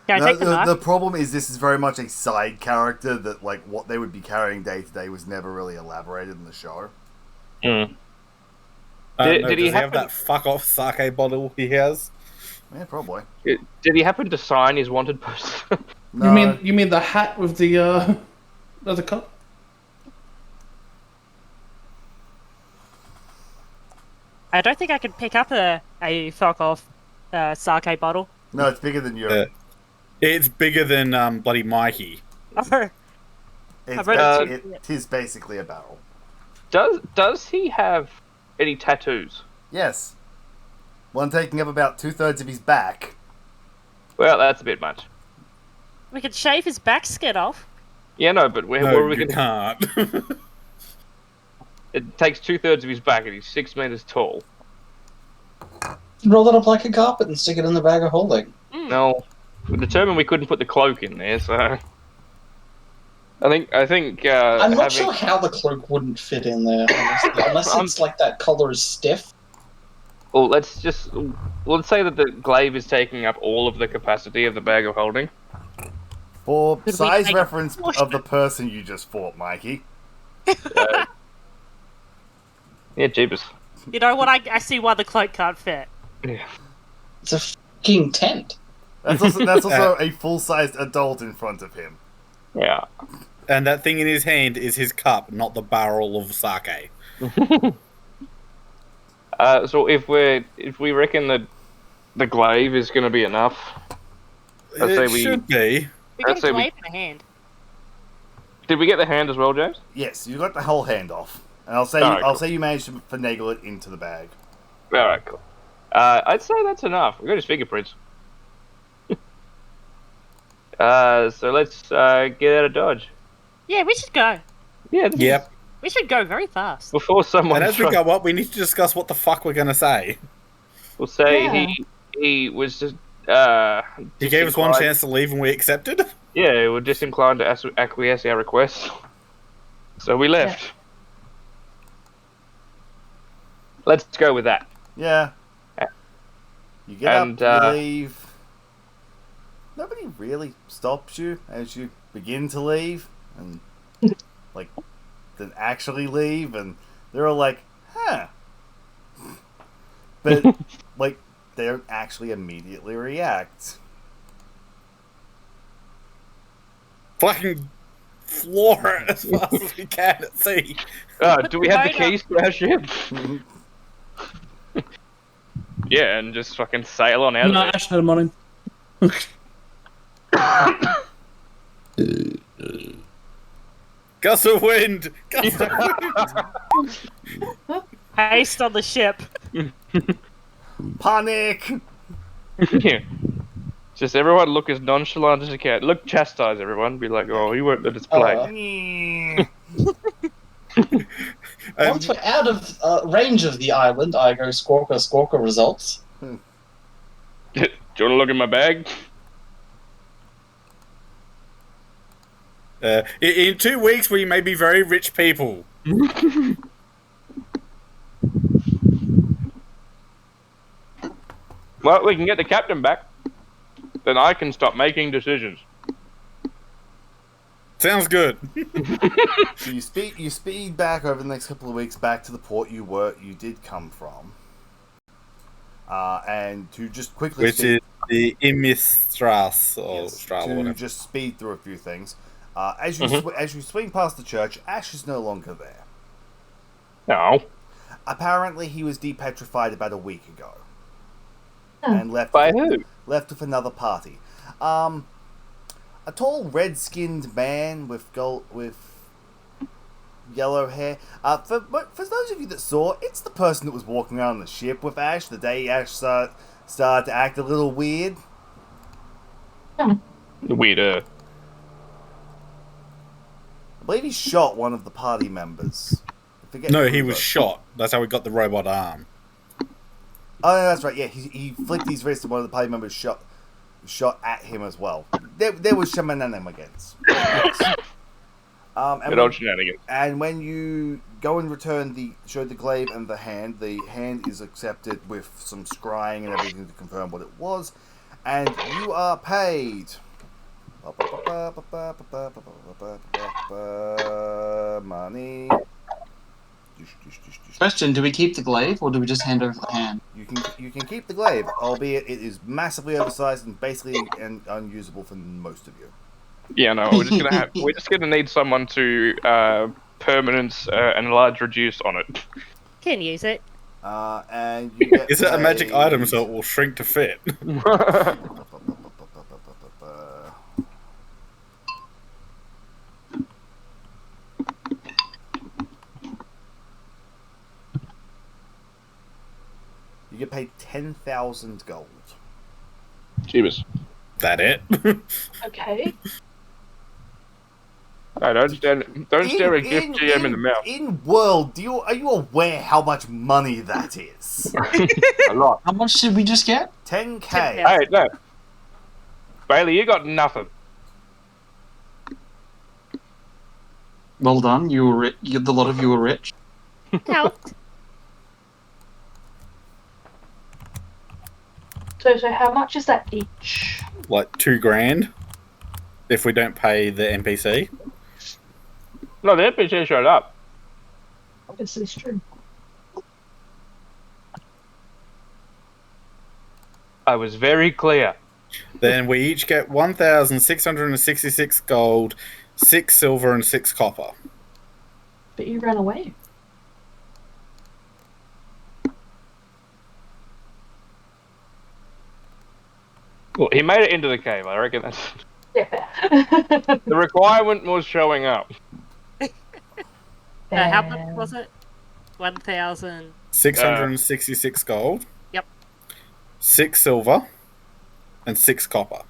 Can I No, take the knife? the problem is this is very much a side character that, like, what they would be carrying day to day was never really elaborated in the show. Mm. Did Did he he have happen- that fuck off sake bottle he has? Yeah, probably. Did he happen to sign his wanted poster? No, You mean the hat with the cup? I don't think I can pick up a fuck off sake bottle. no, it's bigger than you. It's bigger than bloody Mikey. It's I've read it is basically a barrel. Does he have any tattoos? Yes. One taking up about 2/3 of his back. Well, that's a bit much. We could shave his back skin off. Yeah, no, but where No, are we you gonna... can't. It takes 2/3 of his back, and he's 6 meters tall. Roll it up like a carpet and stick it in the bag of holding. No, we determined we couldn't put the cloak in there, so I think. I'm not having... sure how the cloak wouldn't fit in there, honestly. Unless it's like that collar is stiff. Well, let's say that the glaive is taking up all of the capacity of the bag of holding. For Could we size take a reference portion? of the person you just fought, Mikey. Yeah, jeepers. You know what? I see why the cloak can't fit. Yeah. It's a fucking tent. That's also a full-sized adult in front of him. Yeah. And that thing in his hand is his cup, not the barrel of sake. So if we reckon that the glaive is going to be enough, I'd say It should be. We got I'd say a we- glaive in a hand. did we get the hand as well, James? Yes, you got the whole hand off. And I'll say Alright, cool. you managed to finagle it into the bag. All right, cool. I'd say that's enough. We got his fingerprints. So let's get out of Dodge. Yeah, we should go. Yeah. Yep. We should go very fast. Before someone And as we tries- go up, we need to discuss what the fuck we're going to say. we'll say Yeah. he was just He gave us one disinclined- chance to leave and we accepted. Yeah, we're disinclined to acquiesce our request, so we left. Let's go with that. Yeah. Yeah. You get And, up, you leave. Nobody really stops you as you begin to leave, and like then actually leave, and they're all like, "Huh," but like they don't actually immediately react. Fucking floor it as fast as we can at sea. Do we have the Right up. keys to our ship? Yeah, and just fucking sail on out No, of Ash had him on him. Gust of wind! Gust of wind! Haste on the ship. Panic! there. Yeah. Just everyone look as nonchalant as you can. Look, chastise everyone. Be like, oh, you won't let us play. Once we're out of range of the island, I go squawker results. Do you want to look in my bag? In 2 weeks, we may be very rich people. Well, we can get the captain back. Then I can stop making decisions. Sounds good. So you speed back over the next couple of weeks back to the port you did come from. And to just quickly Which is the Imistras, or Stral, or to whatever. just speed through a few things. As you swing past the church, Ash is no longer there. No. Apparently, he was depetrified about a week ago, Oh. and left By who? left with another party. A tall, red-skinned man with yellow hair. For those of you that saw, it's the person that was walking around the ship with Ash the day Ash started to act a little weird. Weirder. I believe he shot one of the party members. I forget No, who he it was shot. That's how we got the robot arm. Oh, no, that's right. Yeah, he flicked his wrist and one of the party members shot at him as well. There was shenanigans. Good old shenanigans. And when you go and show the glaive and the hand is accepted with some scrying and everything to confirm what it was, and you are paid. Money. Question: do we keep the glaive, or do we just hand over the hand? You can keep the glaive, albeit it is massively oversized and basically unusable for most of you. Yeah, no, we're just gonna need someone to permanence and enlarge reduce on it. Can use it. And you get Is it a magic paid- item so it will shrink to fit? You get paid 10,000 gold. Jeebus. That it? Okay. No, don't stare a gift GM in the mouth. In world, are you aware how much money that is? A lot. How much did we just get? 10k. Hey, no. Bailey, you got nothing. Well done. You were the lot of you were rich. Helped. So how much is that each? Like $2,000 if we don't pay the NPC. No, the NPC showed up. This is true. I was very clear. Then we each get 1,666 gold, 6 silver, and 6 copper. But you ran away. Well, he made it into the cave. I reckon that's Yeah. the requirement was showing up. How much was it? 1,000. 666 gold. Yep. 6 silver, and 6 copper.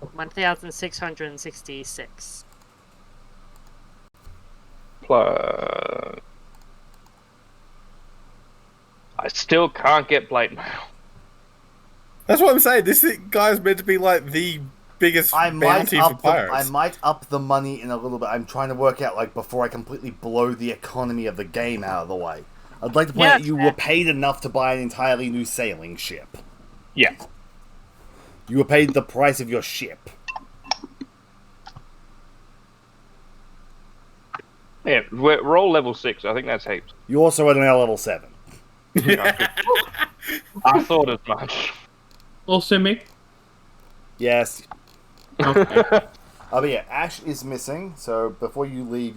1,666. Plus, I still can't get plate mail. That's what I'm saying. This guy's meant to be like the biggest bounty for pirates. I might up the money in a little bit. I'm trying to work out before I completely blow the economy of the game out of the way. I'd like to point out you were paid enough to buy an entirely new sailing ship. Yeah. You were paid the price of your ship. Yeah, we're all level 6. I think that's heaps. You also are now level 7. I thought as much. Also me. Yes. Okay. But yeah, Ash is missing, so before you leave,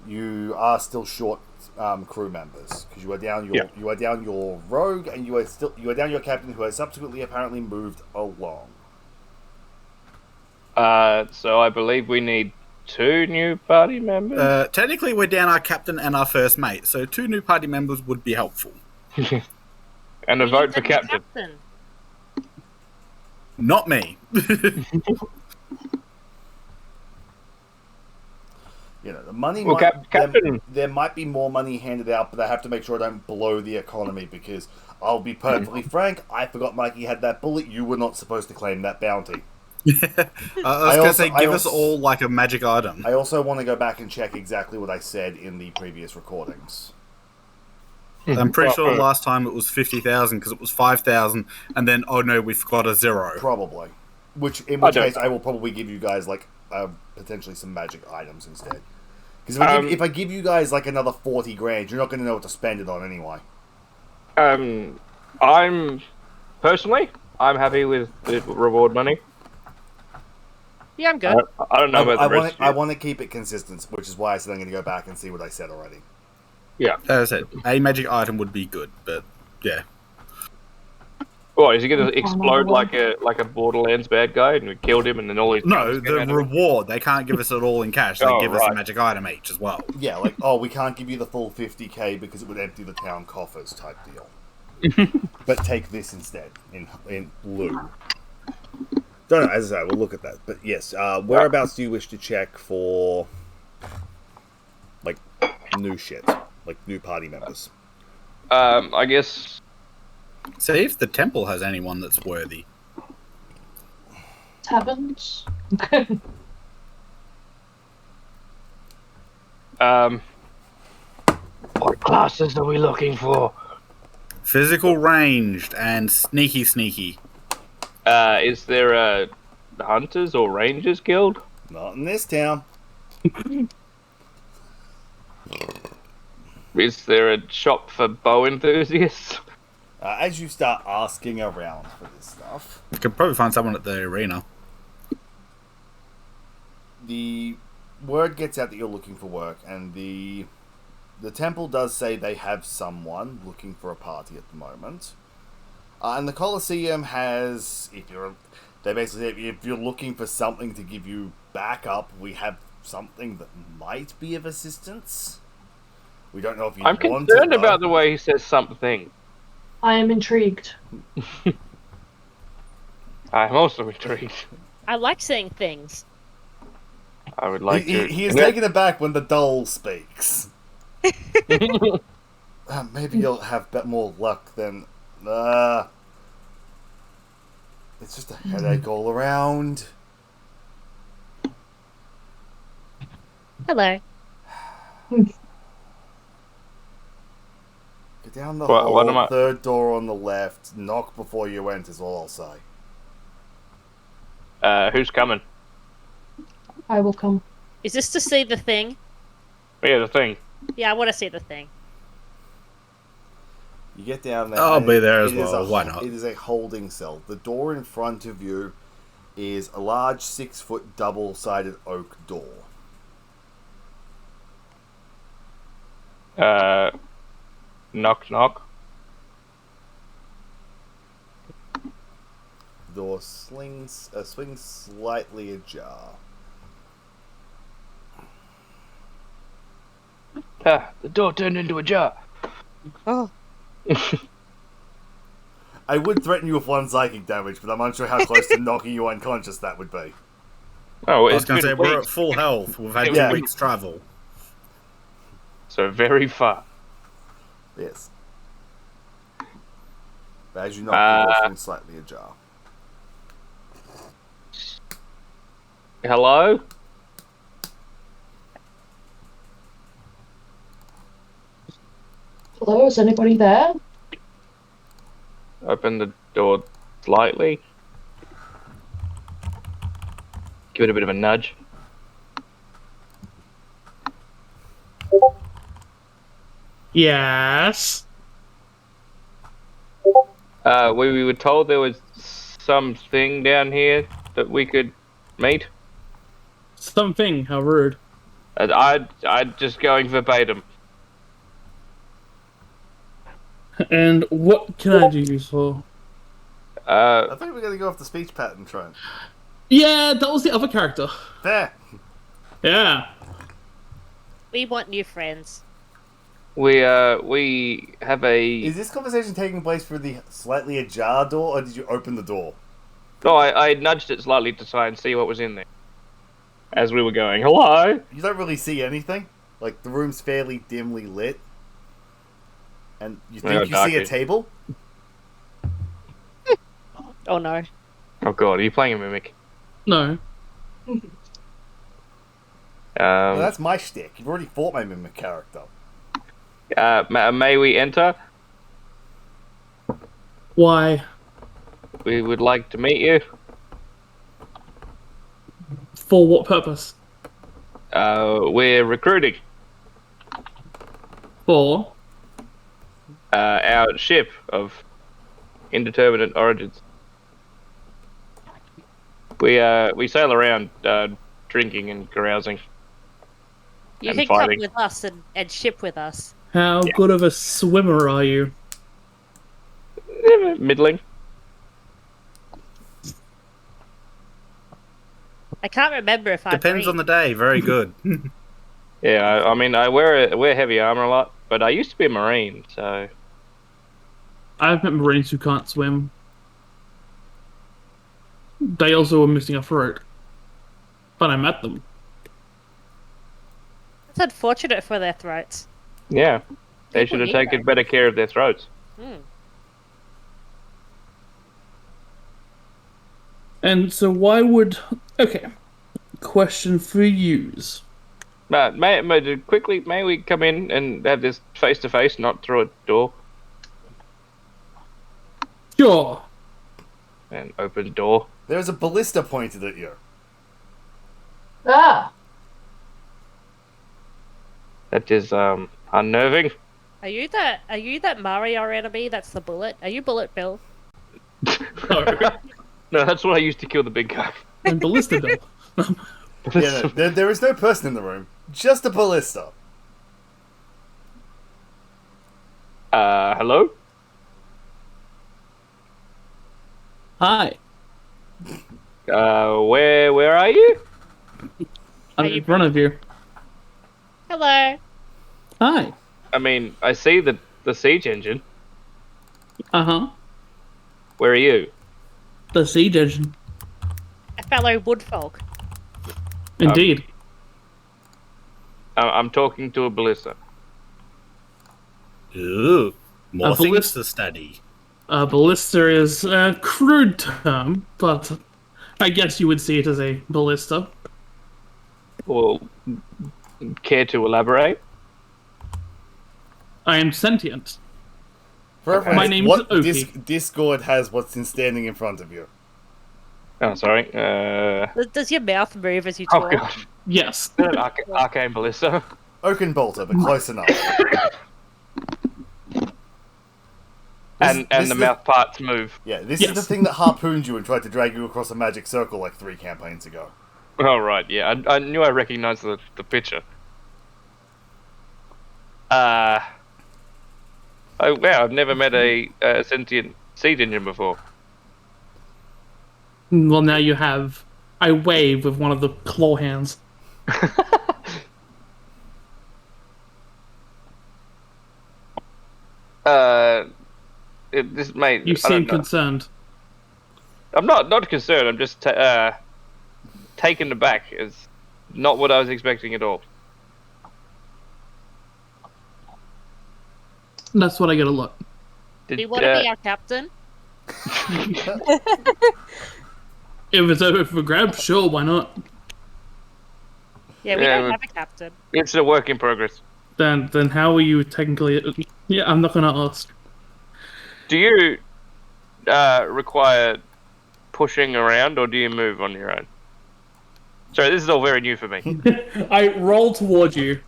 you are still short crew members because you are down your rogue and you are down your captain who has subsequently apparently moved along. So I believe we need 2 new party members. Technically, we're down our captain and our first mate, so 2 new party members would be helpful. And a We vote need for the captain. Not me. You know, the money Well, Captain. there might be more money handed out, but I have to make sure I don't blow the economy because I'll be perfectly frank, I forgot Mikey had that bullet. You were not supposed to claim that bounty. I was going to say, give us all like a magic item. I also want to go back and check exactly what I said in the previous recordings. I'm pretty sure last time it was 50,000 because it was 5,000, and then oh no, we forgot a 0. Probably. In which case, I will probably give you guys like potentially some magic items instead. Because if I give you guys like another 40 grand, you're not going to know what to spend it on anyway. I'm happy with the reward money. Yeah, I'm good. I don't know about the rest. I want to keep it consistent, which is why I said I'm going to go back and see what I said already. Yeah. As I said, a magic item would be good, but yeah. What, is he going to explode like a Borderlands bad guy and we killed him and then all his... No, the reward. They can't give us it all in cash. They give us a magic item each as well. Yeah, like, we can't give you the full 50k because it would empty the town coffers type deal. But take this instead, in lieu. Don't know, as I say, we'll look at that. But yes, whereabouts do you wish to check for, like, new shit? Like, new party members? I guess... See if the temple has anyone that's worthy. Taverns. What classes are we looking for? Physical ranged and sneaky. Is there a Hunters or Rangers Guild? Not in this town. Is there a shop for bow enthusiasts? As you start asking around for this stuff, You could probably find someone at the arena. the word gets out that you're looking for work, and the temple does say they have someone looking for a party at the moment. And the Colosseum has, if you're looking for something to give you backup, we have something that might be of assistance. We don't know if you I'm want concerned to, about the way he says something. I am intrigued. I'm also intrigued. I like saying things. I would like to... He is taken aback when the doll speaks. Maybe you'll have more luck than... it's just a headache all around. Hello. Go down the What hall, am I- third door on the left, knock before you enter is all I'll say. Who's coming? I will come. Is this to see the thing? Yeah, the thing. Yeah, I want to see the thing. You get down there. I'll and be there as it is well, why not? It is a holding cell. The door in front of you is a large 6-foot double-sided oak door. Knock knock. The door swings slightly ajar. The door turned into a jar. Oh. I would threaten you with 1 psychic damage, but I'm unsure how close to knocking you unconscious that would be. Oh, I was it's going to say, been we're at weeks, full health. We've had Yeah. 2 weeks travel. so very far. Yes. But as you knock, the door swings slightly ajar. Hello? Hello, is anybody there? Open the door slightly. Give it a bit of a nudge. Yes. We were told there was something down here that we could meet. Something. How rude. I'd just going verbatim. And what can I do you for? I think we're gonna go off the speech pattern trend. Yeah, that was the other character. There. Yeah. We want new friends. We have a. Is this conversation taking place through the slightly ajar door, or did you open the door? No, I nudged it slightly to try and see what was in there. As we were going, hello. You don't really see anything. Like, the room's fairly dimly lit. And you think you see a table? Oh no. Oh god, are you playing a mimic? No. Well, that's my shtick. You've already fought my mimic character. May we enter? Why? We would like to meet you. For what purpose? We're recruiting. For? Our ship of indeterminate origins. We sail around drinking and carousing. You And can fighting. come with us and ship with us. How good of a swimmer are you? Middling. I can't remember if I Depends on the day. Very good. Yeah, I mean, I wear heavy armor a lot, but I used to be a marine, so I've met Marines who can't swim. They also were missing a throat. But I met them. It's unfortunate for their throats. yeah, they People should have need taken that. better care of their throats. And so why would... Okay. Question for yous. But may we come in and have this face to face, not through a door? Sure. An open door. There's a ballista pointed at you. Ah, That is unnerving. Are you that Mario enemy that's the bullet? Are you Bullet Bill? No. No, that's what I used to kill the big guy. I'm Ballista Bill. Yeah, no, there is no person in the room. Just a ballista. Hello? Hi. Where are you? I'm in front of you. Hello. Hi. I mean, I see the siege engine. Uh-huh. Where are you? The siege engine. A fellow woodfolk. Indeed. I'm talking to a ballista. Ooh, more A things ballist- to study. Ballista is a crude term, but I guess you would see it as a ballista. Well, care to elaborate? I am sentient. For reference, My name's what Oki. Discord has what's standing in front of you. Oh, sorry. Does your mouth move as you Oh talk? god. Yes. Arcane ballista. Oakenbolter, but close enough. And this the is mouth parts move. Yeah, this is the Yes. thing that harpooned you and tried to drag you across a magic circle like 3 campaigns ago. Oh right, yeah. I knew I recognized the picture. Oh wow, I've never met a sentient siege engine before. Well, now you have. I wave with one of the claw hands. This may. You I seem don't know. concerned. I'm not concerned. I'm just taken aback. It's not what I was expecting at all. That's what I get a lot. Did, Do you want to be our captain? If it's open for grabs, sure, why not? Yeah, we Yeah, don't but- have a captain. It's a work in progress. Then how are you technically? Yeah, I'm not gonna ask. Do you require pushing around, or do you move on your own? Sorry, this is all very new for me. I roll towards you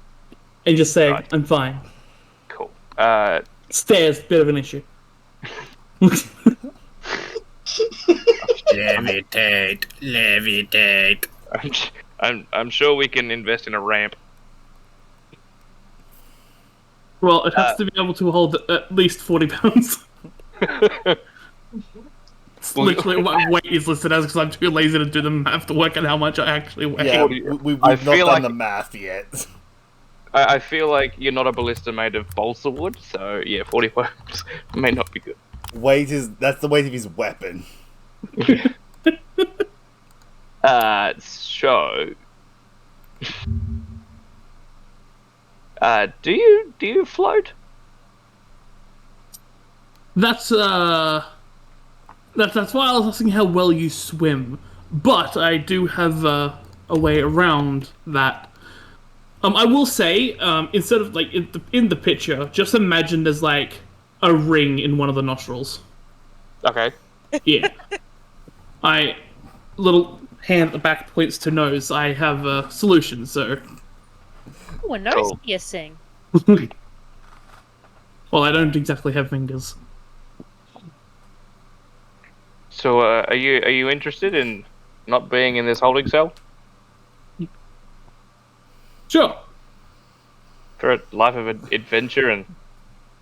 and just say, Right. I'm fine. Cool. Stairs, bit of an issue. Levitate, levitate. I'm sure we can invest in a ramp. Well, it has to be able to hold at least 40 pounds. It's literally what weight is listed as because I'm too lazy to do the math to work out how much I actually weigh. Yeah, 40. we've I not feel done like- the math yet. I feel like you're not a ballista made of balsa wood, so yeah, 40 pounds may not be good. That's the weight of his weapon. So, do you float? That's why I was asking how well you swim. But I do have a way around that. I will say, instead of like in the picture, just imagine there's like a ring in one of the nostrils. Okay. Yeah. Little hand at the back points to nose. I have a solution, so. Oh, a nose Cool. piercing. Well, I don't exactly have fingers. So, are you interested in not being in this holding cell Sure. for a life of adventure and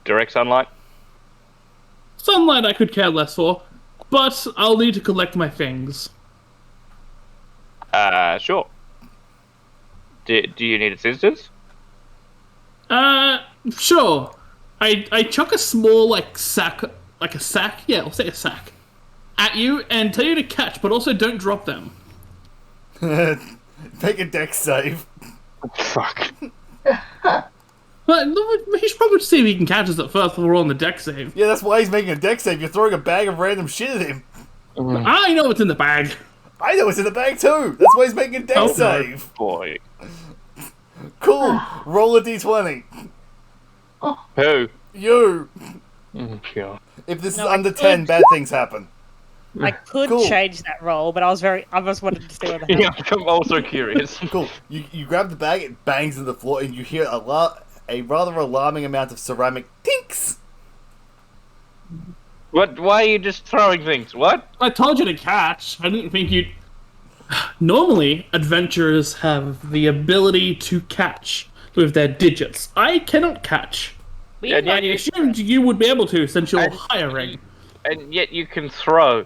direct sunlight? Sunlight I could care less for, but I'll need to collect my things. Sure. Do you need assistance? Sure. I chuck a small sack, yeah, I'll say a sack, at you and tell you to catch, but also don't drop them. Take a deck save. Fuck. But he should probably see if he can catch us at first before we're on the deck save. Yeah, that's why he's making a deck save. You're throwing a bag of random shit at him. I know what's in the bag. I know it's in the bag too. That's why he's making a deck Oh, save. Boy. Cool. Roll a d20. Who? You. Oh, God. If this No, is I under could- 10, bad things happen. I could Cool. change that roll, but I just wanted to see what the hell. Yeah, I'm also curious. Cool. You grab the bag, it bangs in the floor, and you hear a rather alarming amount of ceramic tinks. What? Why are you just throwing things? What? I told you to catch. I didn't think you'd... Normally, adventurers have the ability to catch with their digits. I cannot catch. We Yeah, I assumed you would be able to since you're hiring. And yet you can throw.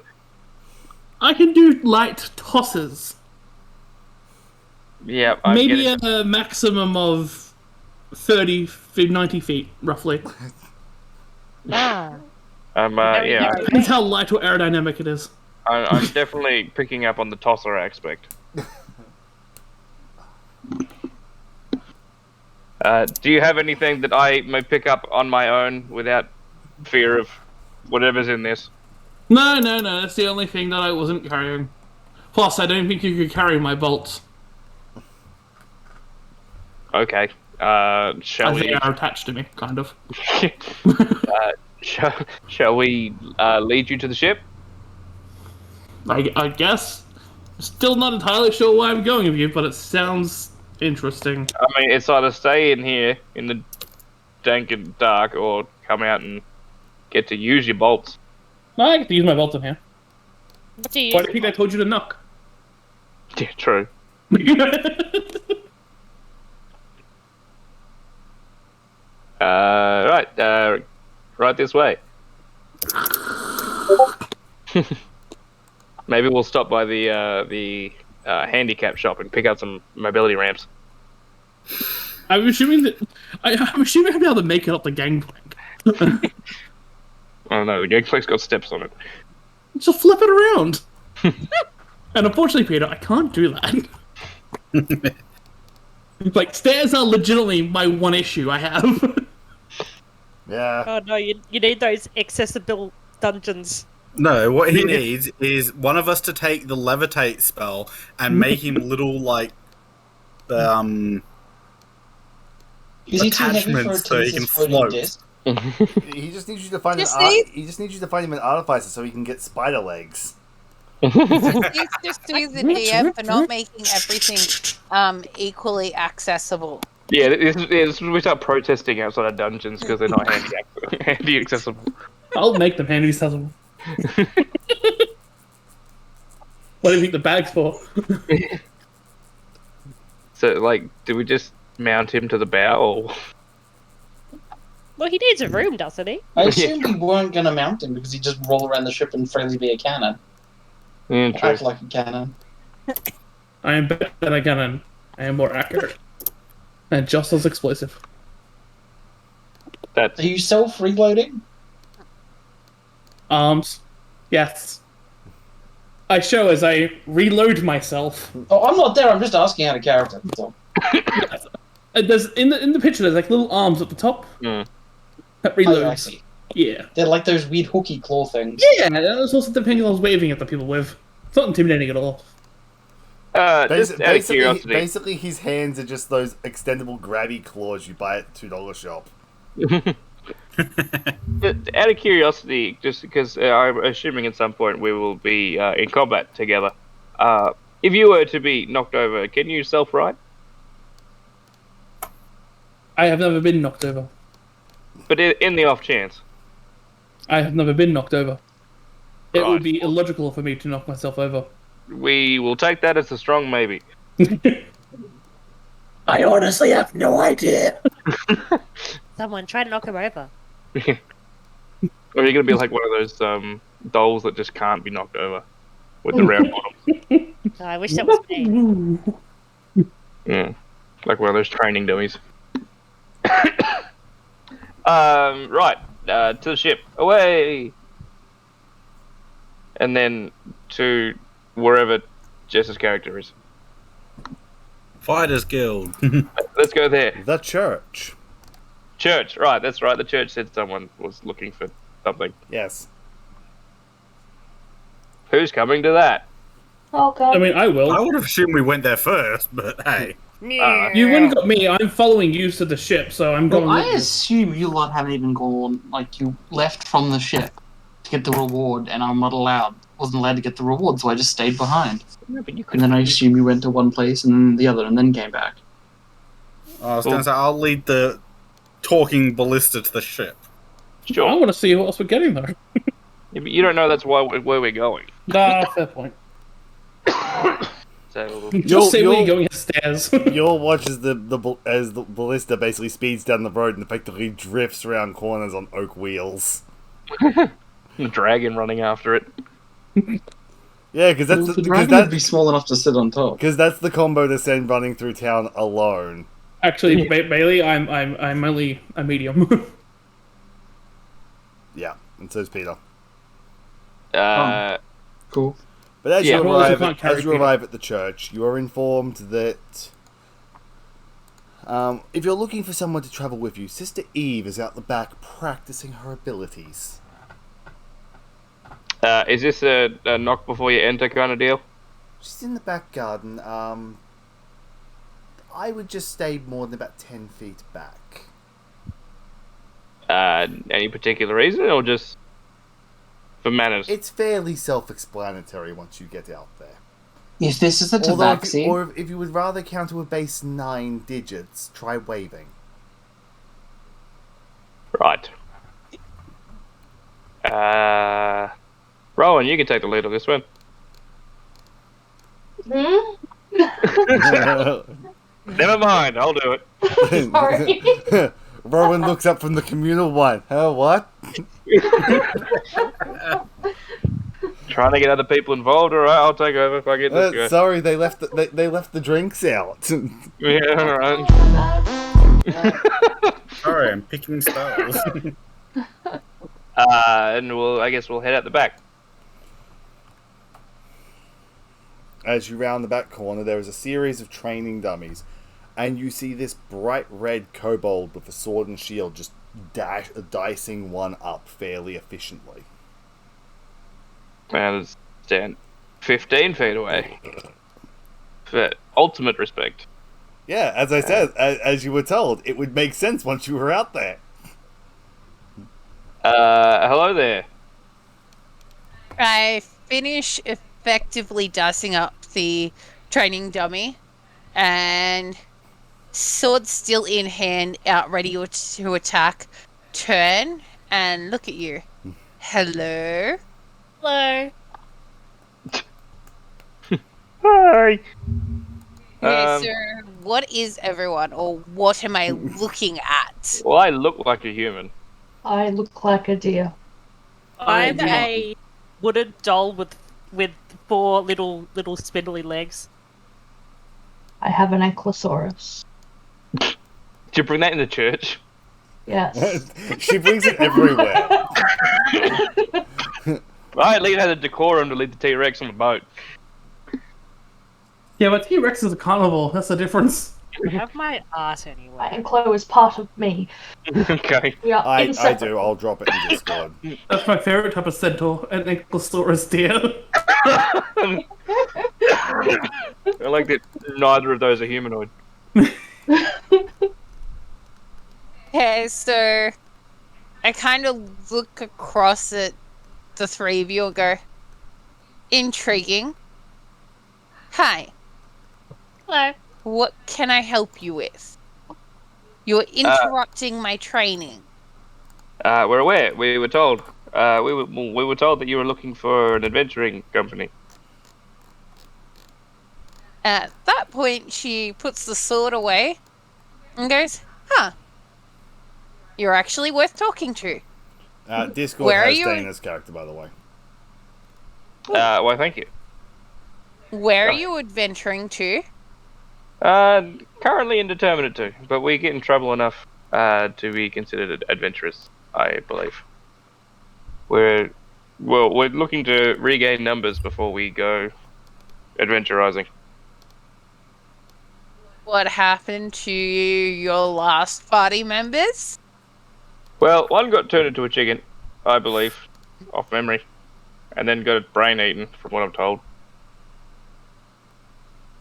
I can do light tosses. Yeah, I'm Maybe getting... a maximum of 90 feet, roughly. Ah. Yeah, Depends how light or aerodynamic it is. I'm definitely picking up on the tosser aspect. Do you have anything that I may pick up on my own without fear of whatever's in this? No, that's the only thing that I wasn't carrying. Plus, I don't think you could carry my bolts. Okay. Shall As we? they are attached to me, kind of. Shall we lead you to the ship? I guess. Still not entirely sure why I'm going with you, but it sounds interesting. I mean, it's either stay in here in the dank and dark, or come out and get to use your bolts. No, I get to use my bolts in here. What do you Why do you think I told you to knock? Yeah, true. Right this way. Maybe we'll stop by the handicap shop and pick up some mobility ramps. I'm assuming I'll be able to make it up the gangplank. Oh no, the gangplank's got steps on it. Just flip it around. And unfortunately, Peter, I can't do that. Like, stairs are legitimately my one issue I have. Yeah. Oh no, you need those accessible dungeons. No, what he needs is one of us to take the levitate spell and make him little, like, Is he too heavy for attachments it so to he use can his floating float. disc? He just needs you to find Just an need- he just needs you to find him an artificer so he can get spider legs. He's just to the DM for not making everything equally accessible. Yeah, this is we start protesting outside of dungeons because they're not handy accessible. I'll make them handy accessible. What do you think the bag's for? So, like, do we just mount him to the bow, or Well, he needs a room, doesn't he? I assumed we weren't going to mount him because he'd just roll around the ship and freely be a cannon. Yeah, true. Act like a cannon. I am better than a cannon. I am more accurate. And just as explosive. That's Are you self-reloading? Arms. Yes. I show as I reload myself. Oh, I'm not there. I'm just asking out of character. So. There's in the picture. There's like little arms at the top. Mm. That Oh, reloads. I see. Yeah. They're like those weird hooky claw things. Yeah. That's also the thing I was waving at the people with. It's not intimidating at all. just out of curiosity. Basically, his hands are just those extendable grabby claws you buy at the $2 shop. Out of curiosity, just because I'm assuming at some point we will be in combat together. If you were to be knocked over, can you self-right? I have never been knocked over. But in the off chance. I have never been knocked over. It Right. would be illogical for me to knock myself over. We will take that as a strong maybe. I honestly have no idea. Someone try to knock him over. Or are you going to be like one of those dolls that just can't be knocked over with the round bottom? Oh, I wish that was me. Yeah, like one of those training dummies. Right, to the ship, away, and then to wherever Jess's character is. Fighters Guild. Let's go there. The church. Church, right? That's right. The church said someone was looking for something. Yes. Who's coming to that? Oh god. I mean, I will. I would have assumed we went there first, but hey. You wouldn't got me. I'm following you to the ship, so I'm going. Well, I with you. assume you lot haven't even gone, like, you left from the ship to get the reward, and I'm not wasn't allowed to get the reward, so I just stayed behind. No, but you And then I assume you went to one place and then the other, and then came back. I was going to say, I'll lead the talking ballista to the ship. Sure. I want to see what else we're getting though. Yeah, but you don't know that's where we're going. Nah, fair point. So Just say where you're going upstairs. You'll watch as the ballista basically speeds down the road and effectively drifts around corners on oak wheels. the dragon running after it. Yeah, because Well, the dragon would be small enough to sit on top. that's the combo to send running through town alone. Actually, Bailey, I'm only a medium. Yeah, and so's Peter. Cool. But as Yeah, you who also arrive, can't carry as you Peter? arrive at the church, you are informed that if you're looking for someone to travel with you, Sister Eve is out the back practicing her abilities. Is this a knock before you enter kind of deal? She's in the back garden. I would just stay more than about 10 feet back. Any particular reason, or just for manners? It's fairly self-explanatory once you get out there. If this is a Although, tabaxi, if you would rather count to a base 9 digits, try waving. Right. Rowan, you can take the lead on this one. Never mind, I'll do it. Sorry. Rowan looks up from the communal one. What? Trying to get other people involved. All right, I'll take over if I get this guy. Sorry, they left the drinks out. Yeah, all right. Sorry, I'm picking spells. And I guess we'll head out the back. As you round the back corner, there is a series of training dummies, and you see this bright red kobold with a sword and shield just dicing one up fairly efficiently. And it's stand 15 feet away. For ultimate respect. Yeah, as I said, as you were told, it would make sense once you were out there. Hello there. I finish effectively dicing up the training dummy and sword still in hand, out ready to attack, turn and look at you. Hello? Hello. Hi. Yes, sir. what is everyone, or what am I looking at? Well, I look like a human. I look like a deer. I'm Okay. a wooden doll with four little spindly legs. I have an ankylosaurus. Did you bring that in the church? Yes. She brings it everywhere. I at least had the decorum to leave the T-Rex on the boat. Yeah, but T-Rex is a carnival. That's the difference. I have my art anyway. Anklo is part of me. Okay. We are I inseparable. do. I'll drop it in Discord. That's my favorite type of centaur, an Ankylosaurus deer. I like that neither of those are humanoid. Okay, so I kind of look across at the three of you and go, intriguing. Hi, Hello. what can I help you with? You're interrupting my training. We're aware. We were told. We were told that you were looking for an adventuring company. At that point, she puts the sword away and goes, huh, you're actually worth talking to. Discord Where are has you- Dana's character, by the way. Why, thank you. Where are you adventuring to? Currently indeterminate too, but we get in trouble enough to be considered adventurous, I believe. We're looking to regain numbers before we go adventurizing. What happened to your last party members? Well, one got turned into a chicken, I believe, off memory, and then got its brain eaten, from what I'm told.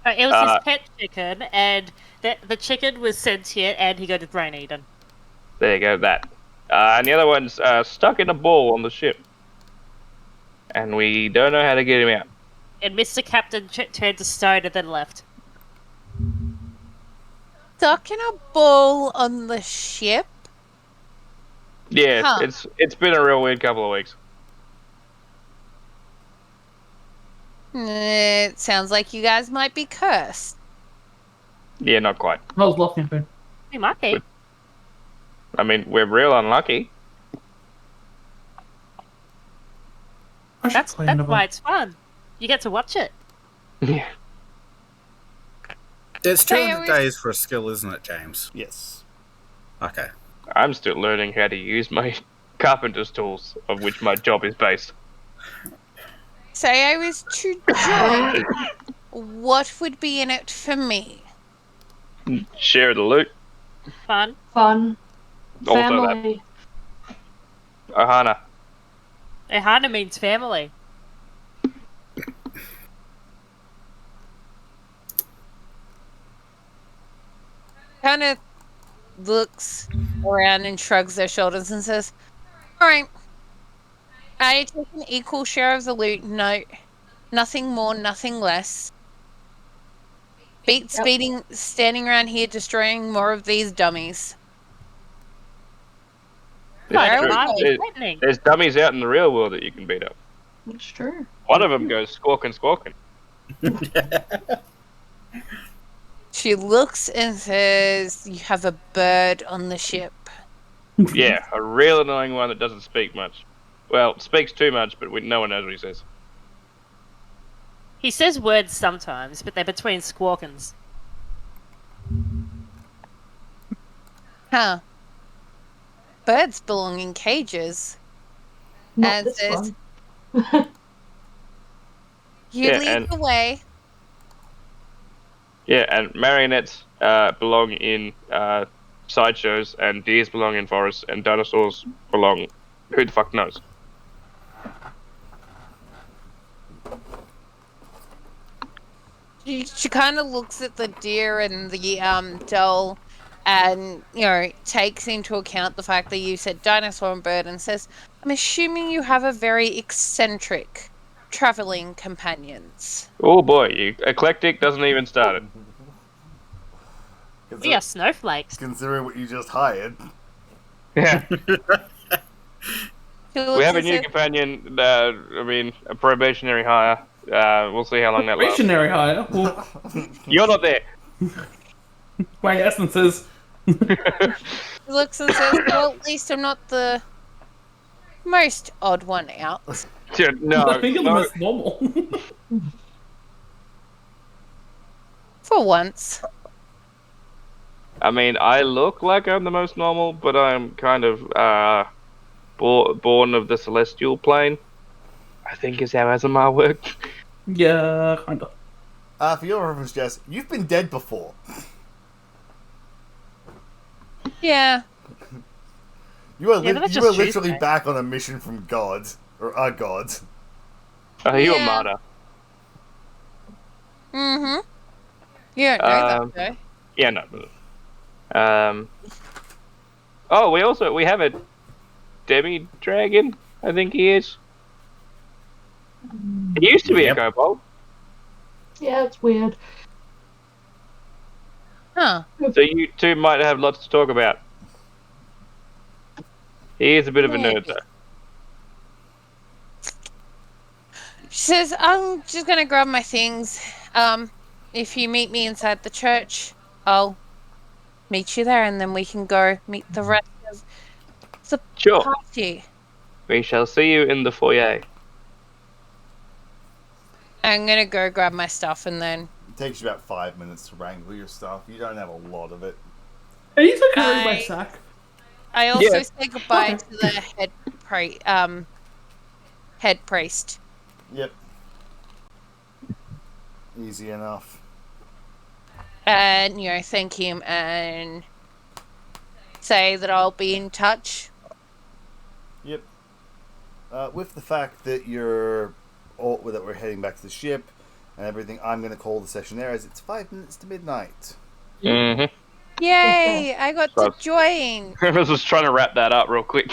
It was his pet chicken, and the chicken was sentient, and he got his brain eaten. There you go, that. And the other one's stuck in a ball on the ship, and we don't know how to get him out. And Mr. Captain turned to stone and then left. Stuck in a ball on the ship? Yeah, Huh. it's been a real weird couple of weeks. It sounds like you guys might be cursed. Yeah, not quite. I was looking for. He might be. I mean, we're real unlucky. That's why it's fun. You get to watch it. Yeah. There's Hey, 200 days for a skill, isn't it, James? Yes. Okay. I'm still learning how to use my carpenter's tools, of which my job is based. Say I was to join. What would be in it for me? Share the loot. Fun. Fun. Also Family. Ohana. Ehana means family. Kind of looks around and shrugs their shoulders and says, alright, I take an equal share of the loot. No, nothing more, nothing less. Beats Yep. standing around here destroying more of these dummies. Kind Where of are we mildly going? threatening. There's dummies out in the real world that you can beat up. That's true. One of them goes squawking, squawking. She looks and says, you have a bird on the ship. Yeah, a real annoying one that doesn't speak much. Well, speaks too much, but no one knows what he says. He says words sometimes, but they're between squawkins. Huh. Birds belong in cages. Not And this says, one. you Yeah, lead and- the way. Yeah, and marionettes belong in sideshows, and deers belong in forests, and dinosaurs belong... Who the fuck knows? She kind of looks at the deer and the doll and, takes into account the fact that you said dinosaur and bird and says, I'm assuming you have a very eccentric traveling companions. Oh boy, you eclectic doesn't even start it. We are snowflakes. Considering what you just hired. Yeah. She We looks have a and new says, companion, a probationary hire. We'll see how long that lasts. Stationary hire. Well, You're not there. My essences. He looks and says, "Well, at least I'm not the most odd one out Yeah, no, I think you're the no. most normal. for once." I mean, I look like I'm the most normal, but I'm kind of born of the celestial plane. I think is how Azamar works. Yeah, kind of. For your reference, Jess, you've been dead before. Yeah. You are, Yeah, but that's you are just literally Tuesday. back on a mission from God. Or a God. Are you a Yeah. martyr? Mm-hmm. You don't know that, though. Yeah, no. Oh, we have a demi dragon. I think he is. He used to be a Yep. kobold. Yeah, it's weird. Huh. So you two might have lots to talk about. He is a bit of a nerd, Maybe. though. She says, "I'm just gonna grab my things. If you meet me inside the church, I'll meet you there, and then we can go meet the rest of the Sure. party." We shall see you in the foyer. I'm gonna go grab my stuff, and then It takes you about 5 minutes to wrangle your stuff. You don't have a lot of it. Are you still carrying my I sack? I also Yeah. say goodbye Okay. to the head priest. Yep. Easy enough. And thank him and say that I'll be in touch. Yep. With the fact that that we're heading back to the ship and everything, I'm going to call the session there as it's 5 minutes to midnight. Mm-hmm. Yay! I got to So- join. I was just trying to wrap that up real quick.